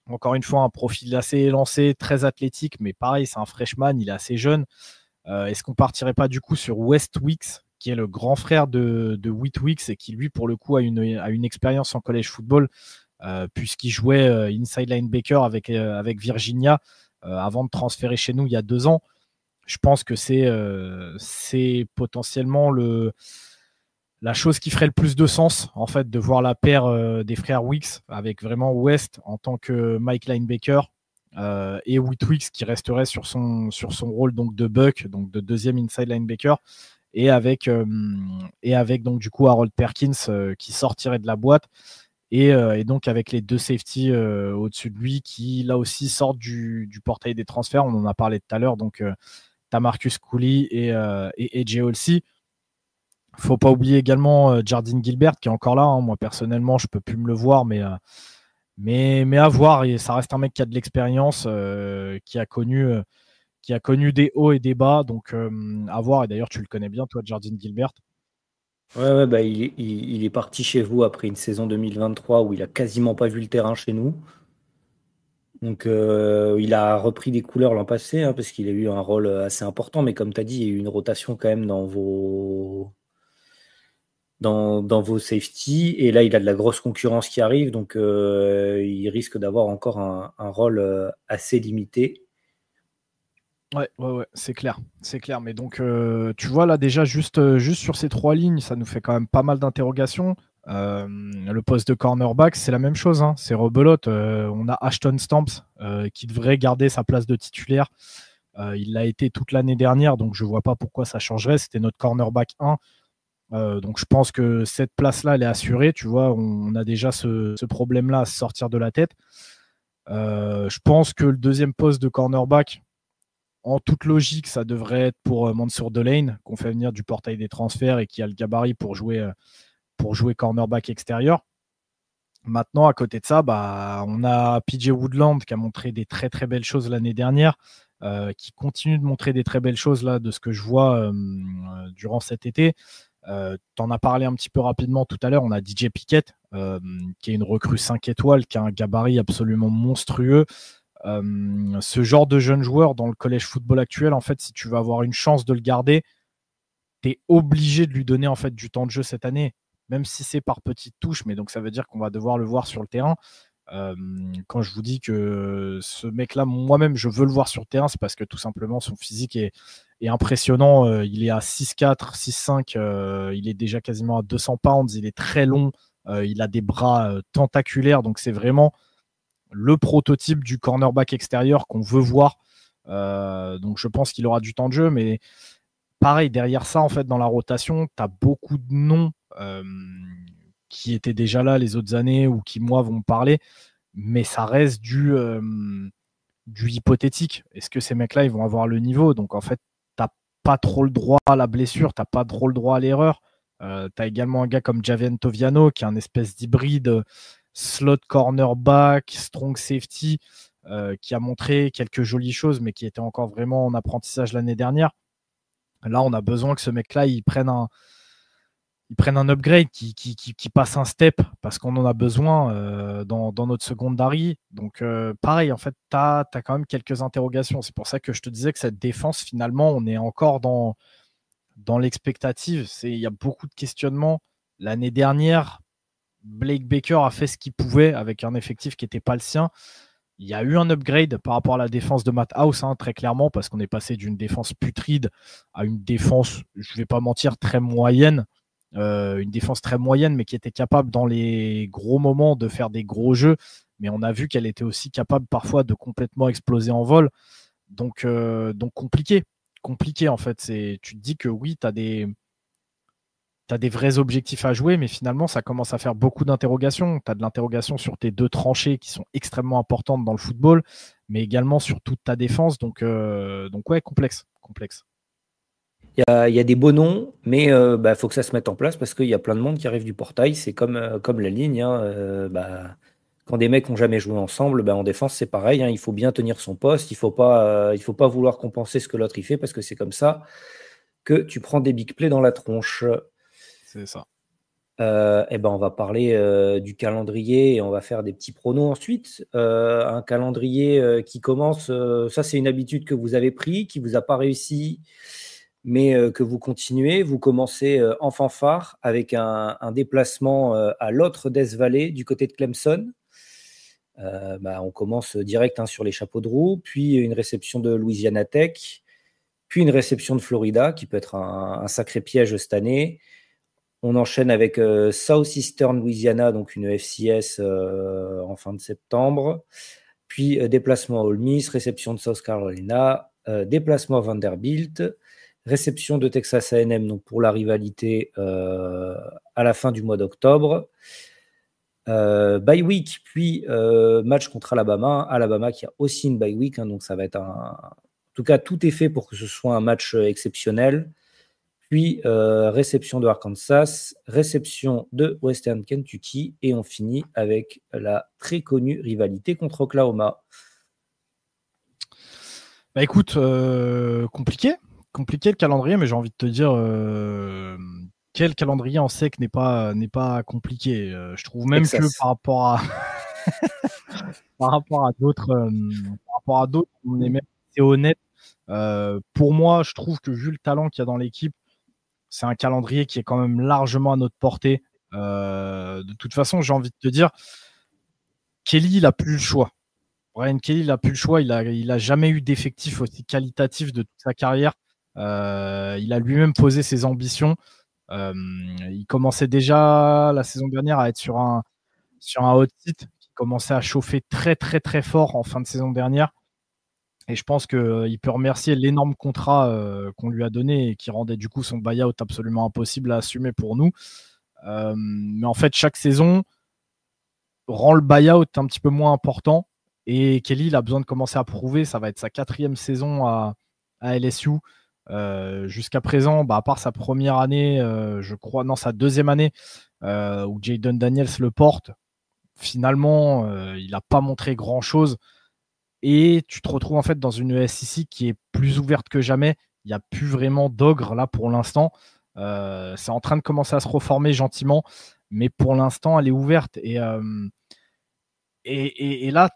Encore une fois, un profil assez élancé, très athlétique, mais pareil, c'est un freshman, il est assez jeune. Est-ce qu'on partirait pas du coup sur West Weeks, qui est le grand frère de Whitwicks et qui, lui, pour le coup, a une expérience en college football, puisqu'il jouait inside linebacker avec Virginia avant de transférer chez nous il y a 2 ans. Je pense que c'est potentiellement la chose qui ferait le plus de sens, en fait, de voir la paire des frères Wicks avec vraiment West en tant que Mike Linebacker et Whitwicks qui resterait sur son rôle donc de Buck, donc de deuxième inside linebacker, et avec donc du coup Harold Perkins qui sortirait de la boîte. Et donc avec les deux safety au-dessus de lui qui là aussi sortent du portail des transferts, on en a parlé tout à l'heure, donc t'as Marcus Cooley et AJ Olsey. Faut pas oublier également Jardine Gilbert qui est encore là, hein. Moi personnellement je peux plus me le voir, mais à voir, et ça reste un mec qui a de l'expérience, qui a connu des hauts et des bas, donc à voir. Et d'ailleurs tu le connais bien toi, Jardine Gilbert. Ouais, bah, il est parti chez vous après une saison 2023 où il a quasiment pas vu le terrain chez nous. Donc, il a repris des couleurs l'an passé, hein, parce qu'il a eu un rôle assez important. Mais comme tu as dit, il y a eu une rotation quand même dans vos safety. Et là, il a de la grosse concurrence qui arrive. Donc, il risque d'avoir encore un rôle assez limité. Ouais, c'est clair. Mais donc, tu vois, là, déjà, juste sur ces trois lignes, ça nous fait quand même pas mal d'interrogations. Le poste de cornerback, c'est la même chose, hein. C'est rebelote. On a Ashton Stamps qui devrait garder sa place de titulaire. Il l'a été toute l'année dernière, donc je vois pas pourquoi ça changerait. C'était notre cornerback 1. Donc je pense que cette place-là, elle est assurée. Tu vois, on a déjà ce problème-là à se sortir de la tête. Je pense que le deuxième poste de cornerback, en toute logique, ça devrait être pour Mansour Delane, qu'on fait venir du portail des transferts et qui a le gabarit pour jouer cornerback extérieur. Maintenant, à côté de ça, on a PJ Woodland qui a montré des très très belles choses l'année dernière, qui continue de montrer des très belles choses là de ce que je vois durant cet été. Tu en as parlé un petit peu rapidement tout à l'heure. On a DJ Pickett, qui est une recrue 5 étoiles, qui a un gabarit absolument monstrueux. Ce genre de jeune joueur dans le collège football actuel, en fait, si tu veux avoir une chance de le garder, tu es obligé de lui donner en fait du temps de jeu cette année, même si c'est par petites touches, mais donc ça veut dire qu'on va devoir le voir sur le terrain. Quand je vous dis que ce mec-là, moi-même, je veux le voir sur le terrain, c'est parce que tout simplement son physique est impressionnant. Il est à 6'4, 6'5, il est déjà quasiment à 200 pounds, il est très long, il a des bras tentaculaires, donc c'est vraiment le prototype du cornerback extérieur qu'on veut voir. Donc je pense qu'il aura du temps de jeu, mais pareil, derrière ça, en fait, dans la rotation, tu as beaucoup de noms qui étaient déjà là les autres années ou qui, moi, vont me parler, mais ça reste du hypothétique. Est-ce que ces mecs-là, ils vont avoir le niveau? Donc, en fait, tu n'as pas trop le droit à la blessure, tu n'as pas trop le droit à l'erreur. Tu as également un gars comme Javian Toviano, qui est un espèce d'hybride slot cornerback, strong safety, qui a montré quelques jolies choses, mais qui était encore vraiment en apprentissage l'année dernière. Là, on a besoin que ce mec-là, il prenne un upgrade, qui passe un step, parce qu'on en a besoin dans notre secondary. Donc, pareil, en fait, tu as quand même quelques interrogations. C'est pour ça que je te disais que cette défense, finalement, on est encore dans l'expectative. Il y a beaucoup de questionnements. L'année dernière, Blake Baker a fait ce qu'il pouvait avec un effectif qui n'était pas le sien. Il y a eu un upgrade par rapport à la défense de Matt House, hein, très clairement, parce qu'on est passé d'une défense putride à une défense, je ne vais pas mentir, très moyenne. Une défense très moyenne, mais qui était capable dans les gros moments de faire des gros jeux. Mais on a vu qu'elle était aussi capable parfois de complètement exploser en vol. Donc compliqué. Compliqué, en fait. Tu te dis que oui, tu as des vrais objectifs à jouer, mais finalement, ça commence à faire beaucoup d'interrogations. Tu as de l'interrogation sur tes deux tranchées qui sont extrêmement importantes dans le football, mais également sur toute ta défense. Donc ouais, complexe. Il y a des beaux noms, mais faut que ça se mette en place parce qu'il y a plein de monde qui arrive du portail. C'est comme la ligne, hein, quand des mecs n'ont jamais joué ensemble, en défense, c'est pareil, hein, il faut bien tenir son poste. Il faut pas vouloir compenser ce que l'autre il fait parce que c'est comme ça que tu prends des big plays dans la tronche. C'est ça. On va parler du calendrier et on va faire des petits pronos ensuite. Un calendrier qui commence, ça c'est une habitude que vous avez pris, qui vous a pas réussi, mais que vous continuez. Vous commencez en fanfare avec un déplacement à l'autre Death Valley du côté de Clemson. On commence direct, hein, sur les chapeaux de roue, puis une réception de Louisiana Tech, puis une réception de Florida qui peut être un sacré piège cette année. On enchaîne avec Southeastern Louisiana, donc une FCS en fin de septembre. Puis déplacement à Ole Miss, réception de South Carolina, déplacement à Vanderbilt, réception de Texas A&M donc pour la rivalité à la fin du mois d'octobre. Bye week, puis match contre Alabama. Alabama qui a aussi une bye week, donc ça va être en tout cas, tout est fait pour que ce soit un match exceptionnel. Puis réception de Arkansas, réception de Western Kentucky, et on finit avec la très connue rivalité contre Oklahoma. Bah écoute, compliqué le calendrier, mais j'ai envie de te dire quel calendrier en sec n'est pas compliqué. Je trouve même Texas. que par rapport à d'autres, on est même assez honnête. Pour moi, je trouve que vu le talent qu'il y a dans l'équipe, c'est un calendrier qui est quand même largement à notre portée. De toute façon, j'ai envie de te dire, Kelly, il n'a plus le choix. Brian Kelly, il n'a plus le choix. Il a jamais eu d'effectif aussi qualitatif de toute sa carrière. Il a lui-même posé ses ambitions. Il commençait déjà la saison dernière à être sur un hot seat qui commençait à chauffer très, très, très fort en fin de saison dernière. Et je pense qu'il peut remercier l'énorme contrat qu'on lui a donné et qui rendait du coup son buyout absolument impossible à assumer pour nous. Mais en fait, chaque saison rend le buyout un petit peu moins important. Et Kelly, il a besoin de commencer à prouver. Ça va être sa 4e saison à LSU. Jusqu'à présent, à part sa première année, sa 2e année, où Jayden Daniels le porte, finalement, il n'a pas montré grand-chose. Et tu te retrouves en fait dans une SEC qui est plus ouverte que jamais. Il n'y a plus vraiment d'ogre là pour l'instant. C'est en train de commencer à se reformer gentiment, mais pour l'instant, elle est ouverte. Et là,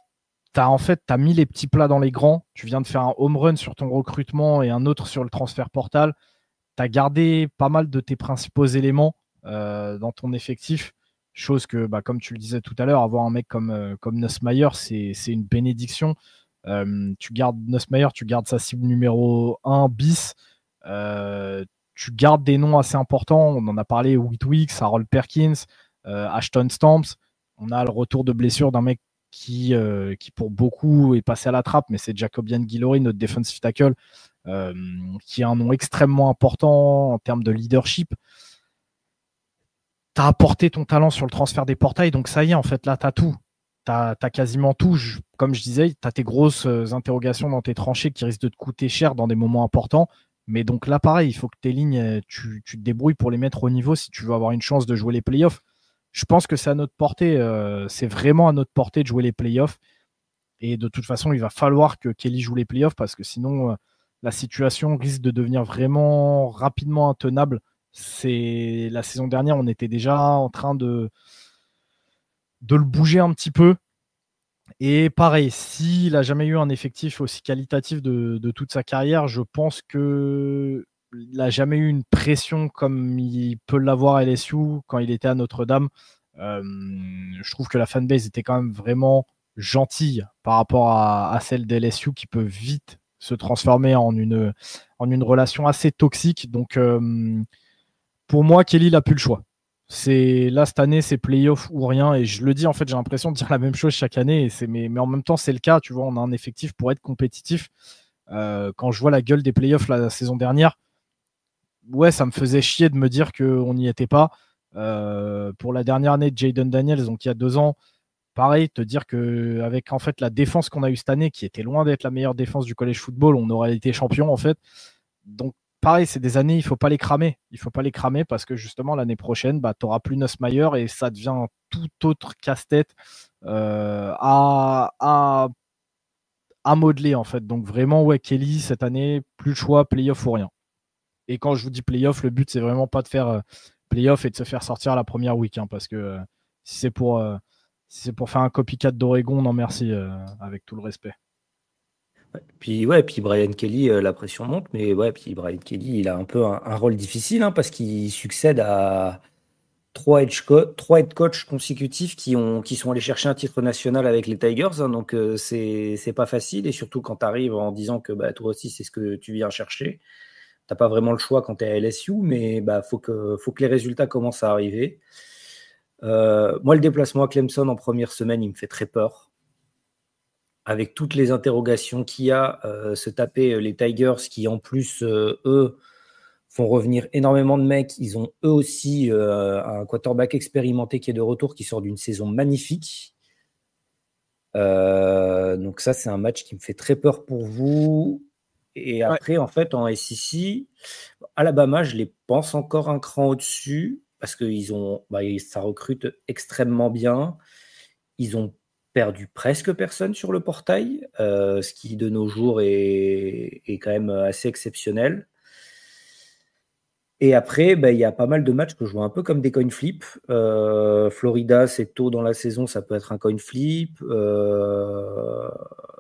tu as mis les petits plats dans les grands. Tu viens de faire un home run sur ton recrutement et un autre sur le transfert portal. Tu as gardé pas mal de tes principaux éléments dans ton effectif. Chose que, comme tu le disais tout à l'heure, avoir un mec comme Nussmeier, c'est une bénédiction. Tu gardes Nussmeier, tu gardes sa cible numéro 1 bis. Tu gardes des noms assez importants. On en a parlé, Whitwicks, Harold Perkins, Ashton Stamps. On a le retour de blessure d'un mec qui pour beaucoup est passé à la trappe, mais c'est Jacobian Guillory, notre defensive tackle, qui est un nom extrêmement important en termes de leadership. Tu as apporté ton talent sur le transfert des portails, donc ça y est, en fait, là, tu as tout. Tu as quasiment tout. Comme je disais, tu as tes grosses interrogations dans tes tranchées qui risquent de te coûter cher dans des moments importants. Mais donc là, pareil, il faut que tes lignes, tu te débrouilles pour les mettre au niveau si tu veux avoir une chance de jouer les playoffs. Je pense que c'est à notre portée. C'est vraiment à notre portée de jouer les playoffs. Et de toute façon, il va falloir que Kelly joue les playoffs parce que sinon, la situation risque de devenir vraiment rapidement intenable. La saison dernière, on était déjà en train de le bouger un petit peu. Et pareil, s'il n'a jamais eu un effectif aussi qualitatif de toute sa carrière, je pense qu'il n'a jamais eu une pression comme il peut l'avoir à LSU quand il était à Notre-Dame. Je trouve que la fanbase était quand même vraiment gentille par rapport à celle d'LSU qui peut vite se transformer en une relation assez toxique. Donc, pour moi, Kelly n'a plus le choix. Là, cette année, c'est playoff ou rien. Et je le dis, en fait, j'ai l'impression de dire la même chose chaque année. Mais en même temps, c'est le cas. Tu vois, on a un effectif pour être compétitif. Quand je vois la gueule des playoffs la saison dernière, ouais, ça me faisait chier de me dire qu'on n'y était pas. Pour la dernière année de Jayden Daniels, donc il y a 2 ans, pareil, te dire qu'avec en fait la défense qu'on a eue cette année, qui était loin d'être la meilleure défense du college football, on aurait été champion en fait. Donc pareil, c'est des années, il ne faut pas les cramer. Il ne faut pas les cramer parce que justement, l'année prochaine, tu n'auras plus Nussmeier et ça devient un tout autre casse-tête à modeler, en fait. Donc vraiment, ouais, Kelly, cette année, plus le choix, playoff ou rien. Et quand je vous dis playoff, le but, c'est vraiment pas de faire playoff et de se faire sortir à la première week, parce que si c'est pour faire un copycat d'Oregon, non merci, avec tout le respect. Puis Brian Kelly, la pression monte, mais puis Brian Kelly, il a un peu un rôle difficile parce qu'il succède à 3 head coach consécutifs qui sont allés chercher un titre national avec les Tigers, donc c'est pas facile, et surtout quand tu arrives en disant que toi aussi c'est ce que tu viens chercher. t'as pas vraiment le choix quand tu es à LSU, mais faut que les résultats commencent à arriver. Moi, le déplacement à Clemson en première semaine, il me fait très peur. Avec toutes les interrogations qu'il y a, se taper les Tigers qui, en plus, eux, font revenir énormément de mecs. Ils ont eux aussi un quarterback expérimenté qui est de retour, qui sort d'une saison magnifique. Donc ça, c'est un match qui me fait très peur pour vous. Et après, en fait, en SEC, Alabama, je les pense encore un cran au-dessus parce que ça recrute extrêmement bien. Ils ont perdu presque personne sur le portail, ce qui de nos jours est quand même assez exceptionnel. Et après, il y a pas mal de matchs que je vois un peu comme des coin flips. Florida, c'est tôt dans la saison, ça peut être un coin flip.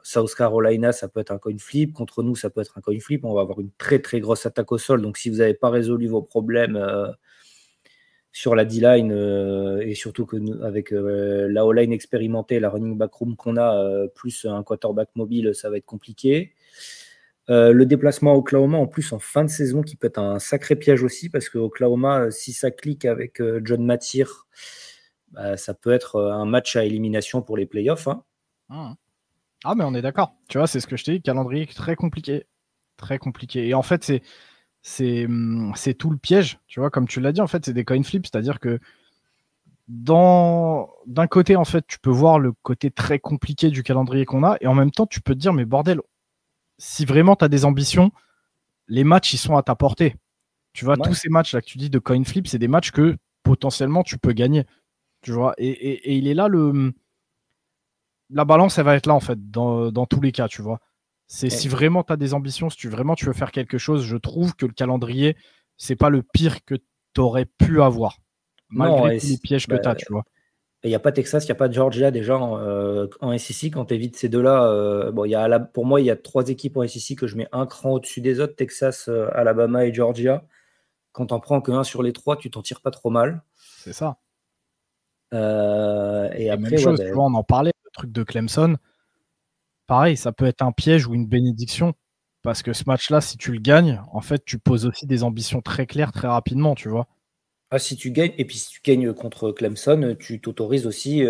South Carolina, ça peut être un coin flip. Contre nous, ça peut être un coin flip. On va avoir une très très grosse attaque au sol. Donc si vous n'avez pas résolu vos problèmes sur la D-line, et surtout que avec la O-line expérimentée, la running back room qu'on a, plus un quarterback mobile, ça va être compliqué. Le déplacement à Oklahoma, en plus en fin de saison, qui peut être un sacré piège aussi, parce que Oklahoma, si ça clique avec John Mathir, ça peut être un match à élimination pour les playoffs. Hein. Ah, mais on est d'accord. Tu vois, c'est ce que je t'ai dit, calendrier très compliqué. Très compliqué. Et en fait, c'est tout le piège. Tu vois, comme tu l'as dit, en fait, c'est des coin flips, c'est-à-dire que d'un côté, en fait, tu peux voir le côté très compliqué du calendrier qu'on a, et en même temps, tu peux te dire, mais bordel, si vraiment tu as des ambitions, les matchs, ils sont à ta portée. Tu vois, tous ces matchs-là que tu dis de coin flip, c'est des matchs que potentiellement tu peux gagner. Tu vois, et il est là, la balance, elle va être là, en fait, dans tous les cas, tu vois. Si vraiment tu as des ambitions, si tu veux faire quelque chose, je trouve que le calendrier, c'est pas le pire que tu aurais pu avoir, malgré tous les pièges que tu as, tu vois. Il n'y a pas Texas, il n'y a pas Georgia déjà en SEC. Quand tu évites ces deux-là, pour moi, il y a 3 équipes en SEC que je mets un cran au-dessus des autres, Texas, Alabama et Georgia. Quand tu n'en prends qu'un sur les 3, tu t'en tires pas trop mal. C'est ça. Et après, même chose, tu vois, on en parlait, le truc de Clemson. Pareil, ça peut être un piège ou une bénédiction. Parce que ce match-là, si tu le gagnes, en fait, tu poses aussi des ambitions très claires, très rapidement, tu vois. Si tu gagnes, et puis si tu gagnes contre Clemson, tu t'autorises aussi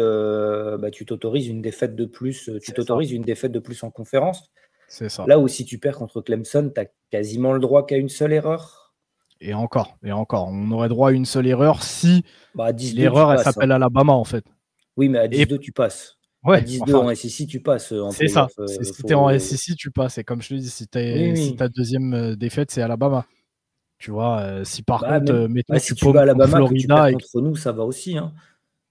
tu t'autorises une défaite de plus. Une défaite de plus en conférence. C'est ça. Là où si tu perds contre Clemson, tu as quasiment le droit qu'à une seule erreur. Et encore. On aurait droit à une seule erreur si l'erreur, elle s'appelle Alabama, en fait. Oui, mais à 10-2, tu passes. Ouais, à 10-2 en SEC, tu passes. C'est ça. Si tu es en SEC, tu passes. Et comme je te dis, si ta deuxième défaite, c'est Alabama. Tu vois, si par contre, mettons, si tu vas à Alabama, Florida, que tu perds contre nous, ça va aussi. Hein.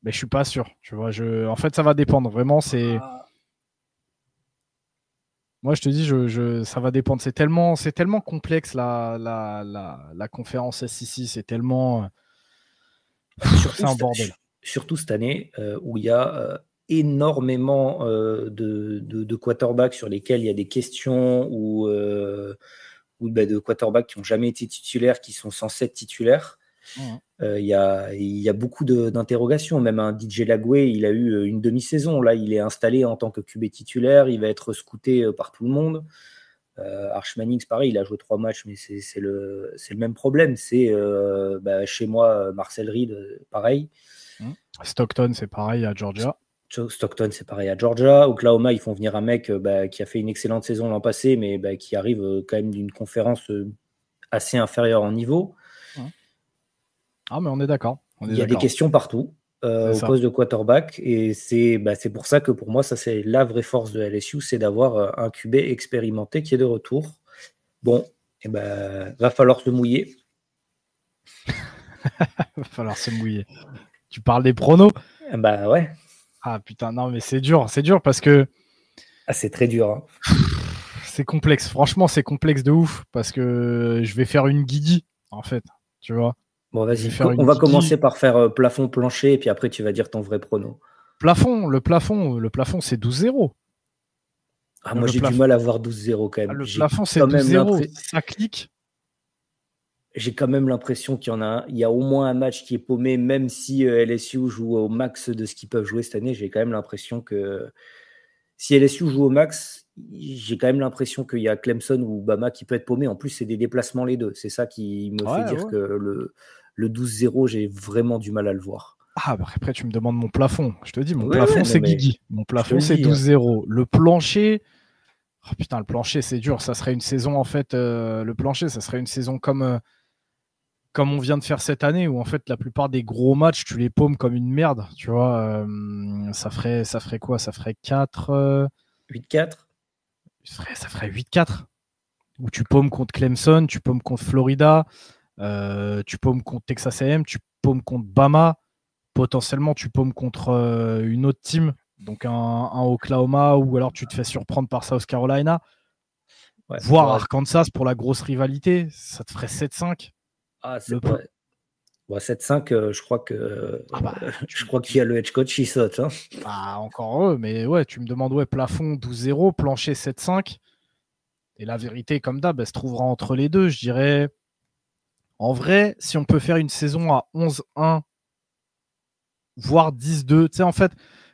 Mais je suis pas sûr. Tu vois, en fait, ça va dépendre. Vraiment, Moi, je te dis, ça va dépendre. C'est tellement complexe la conférence SEC. C'est tellement. C'est un bordel. Surtout cette année où il y a énormément de quarterbacks sur lesquels il y a des questions ou de quarterbacks qui n'ont jamais été titulaires, qui sont censés être titulaires. Il y a beaucoup d'interrogations. Même un DJ Lagway, il a eu une demi-saison. Là, il est installé en tant que QB titulaire. Il va être scouté par tout le monde. Arch Manning, pareil, il a joué 3 matchs, mais c'est le même problème. C'est chez moi, Marcel Reed, pareil. Stockton, c'est pareil à Georgia. Stockton, c'est pareil à Georgia. Oklahoma, ils font venir un mec qui a fait une excellente saison l'an passé, mais qui arrive quand même d'une conférence assez inférieure en niveau. Ah, mais on est d'accord. Il y a des questions partout au poste de quarterback. Et c'est pour ça que pour moi, ça c'est la vraie force de LSU, c'est d'avoir un QB expérimenté qui est de retour. Bon, va falloir se mouiller. Va falloir se mouiller. Tu parles des pronos? Ouais. Ah putain, non, mais c'est dur parce que. C'est très dur. Hein. C'est complexe. Franchement, c'est complexe de ouf parce que je vais faire une guigui, en fait. Tu vois? Bon, vas-y. On va commencer par faire plafond-plancher et puis après, tu vas dire ton vrai prono. Le plafond, c'est 12-0. Moi, j'ai du mal à voir 12-0 quand même. Le plafond, c'est 12-0. Ça clique. J'ai quand même l'impression qu'il y a au moins un match qui est paumé, même si LSU joue au max de ce qu'ils peuvent jouer cette année. J'ai quand même l'impression que si LSU joue au max, j'ai quand même l'impression qu'il y a Clemson ou Bama qui peut être paumé. En plus, c'est des déplacements les deux. C'est ça qui me fait dire que le 12-0, j'ai vraiment du mal à le voir. Ah, bah après, tu me demandes mon plafond. Je te dis, mon plafond, c'est Guigui. Mon plafond, c'est 12-0. Le plancher, oh putain, le plancher, c'est dur. Ça serait une saison, en fait, le plancher, ça serait une saison comme on vient de faire cette année, où en fait, la plupart des gros matchs, tu les paumes comme une merde. Tu vois, ça ferait quoi? Ça ferait 4. 8-4 Ça ferait 8-4. Où tu paumes contre Clemson, tu paumes contre Florida, tu paumes contre Texas A&M, tu paumes contre Bama. Potentiellement, tu paumes contre une autre team, donc un Oklahoma, ou alors tu te fais surprendre par South Carolina, voire Arkansas pour la grosse rivalité, ça te ferait 7-5. Ah, c'est pas... 7-5, je crois qu'il y a le hedge coach qui saute. Hein. Ah, encore eux, mais ouais, tu me demandes, plafond 12-0, plancher 7-5. Et la vérité, comme d'hab, elle se trouvera entre les deux, je dirais. En vrai, si on peut faire une saison à 11-1, voire 10-2. Tu sais, en fait,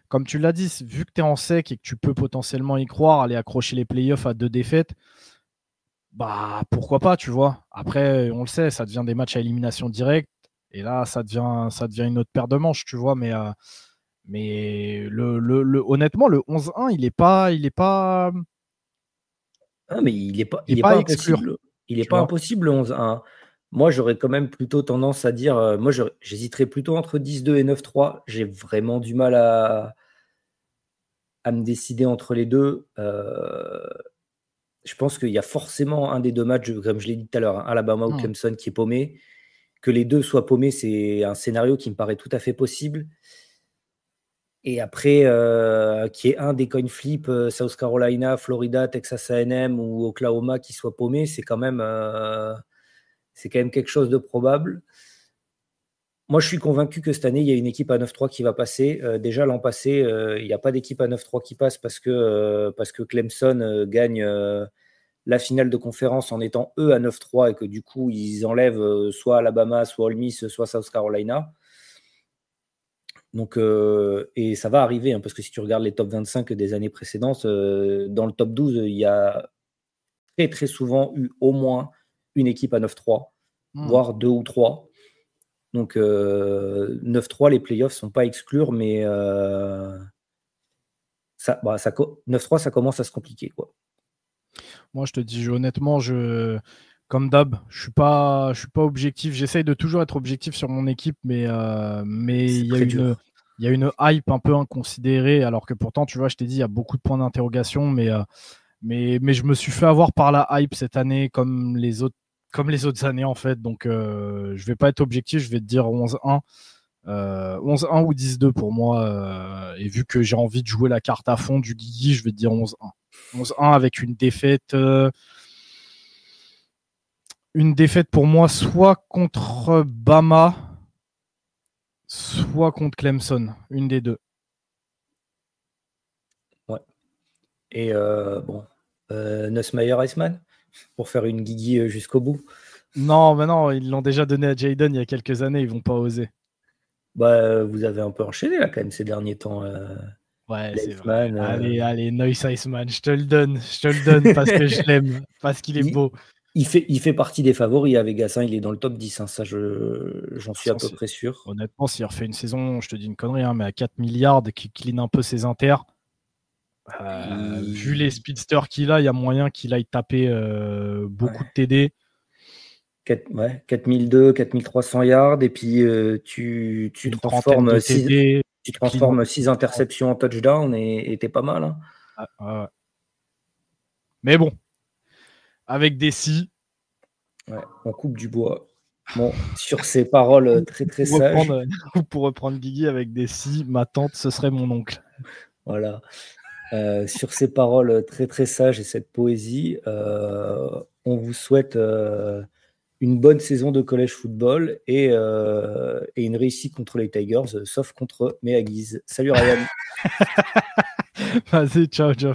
comme tu l'as dit, vu que tu es en sec et que tu peux potentiellement y croire, aller accrocher les playoffs à 2 défaites, bah pourquoi pas, tu vois. Après, on le sait, ça devient des matchs à élimination directe. Et là, ça devient une autre paire de manches, tu vois. Mais honnêtement, le 11-1, il est pas. Ah, mais il n'est pas impossible. Il n'est pas impossible, le 11-1. Moi, j'aurais quand même plutôt tendance à dire... moi, j'hésiterais plutôt entre 10-2 et 9-3. J'ai vraiment du mal à me décider entre les deux. Je pense qu'il y a forcément un des deux matchs, comme je l'ai dit tout à l'heure, Alabama ou Clemson qui est paumé. Que les deux soient paumés, c'est un scénario qui me paraît tout à fait possible. Et après, qu'il y ait un des coin flip, South Carolina, Florida, Texas A&M ou Oklahoma qui soit paumé, c'est quand même quelque chose de probable. Moi, je suis convaincu que cette année, il y a une équipe à 9-3 qui va passer. Déjà, l'an passé, il n'y a pas d'équipe à 9-3 qui passe parce que Clemson gagne la finale de conférence en étant eux à 9-3 et que du coup, ils enlèvent soit Alabama, soit Ole Miss, soit South Carolina. Donc, et ça va arriver, hein, parce que si tu regardes les top 25 des années précédentes, dans le top 12, il y a très très souvent eu au moins une équipe à 9-3, voire 2 ou 3. Donc 9-3, les playoffs ne sont pas à exclure, mais 9-3, ça commence à se compliquer, quoi. Moi, je te dis honnêtement, comme d'hab, je suis pas objectif. J'essaye de toujours être objectif sur mon équipe, mais il y a une hype un peu inconsidérée, alors que pourtant, tu vois, je t'ai dit, il y a beaucoup de points d'interrogation, mais je me suis fait avoir par la hype cette année, comme les autres années, en fait. Donc, je vais pas être objectif, je vais te dire 11-1. 11-1 ou 10-2 pour moi. Et vu que j'ai envie de jouer la carte à fond du Guigui, je vais te dire 11-1. 11-1 avec une défaite. Une défaite pour moi, soit contre Bama, soit contre Clemson. Une des deux. Ouais. Et Nussmeier Iceman pour faire une Guigui jusqu'au bout. Non, mais non, ils l'ont déjà donné à Jayden il y a quelques années, ils vont pas oser. Bah, vous avez un peu enchaîné là quand même ces derniers temps. Ouais, c'est vrai. Allez, Neuss Iceman, je te le donne parce que je l'aime, parce qu'il est beau. Il fait partie des favoris à Vegas, hein, il est dans le top 10, hein, ça j'en suis à peu près sûr. Honnêtement, s'il refait une saison, je te dis une connerie, hein, mais à 4 milliards, qui clean un peu ses inters, vu les speedsters qu'il a, il y a moyen qu'il aille taper beaucoup de TD. 4002, 4300 yards, et puis tu transformes 6 interceptions en touchdown et t'es pas mal. Hein. Mais bon, avec des si. Ouais, on coupe du bois. Bon, sur ces paroles très très sages. Pour reprendre Guigui, avec des si, ma tante, ce serait mon oncle. Voilà. Sur ces paroles très très sages et cette poésie, on vous souhaite une bonne saison de college football et une réussite contre les Tigers, sauf contre mes Aggies. Salut Ryan. Vas-y, ciao, ciao.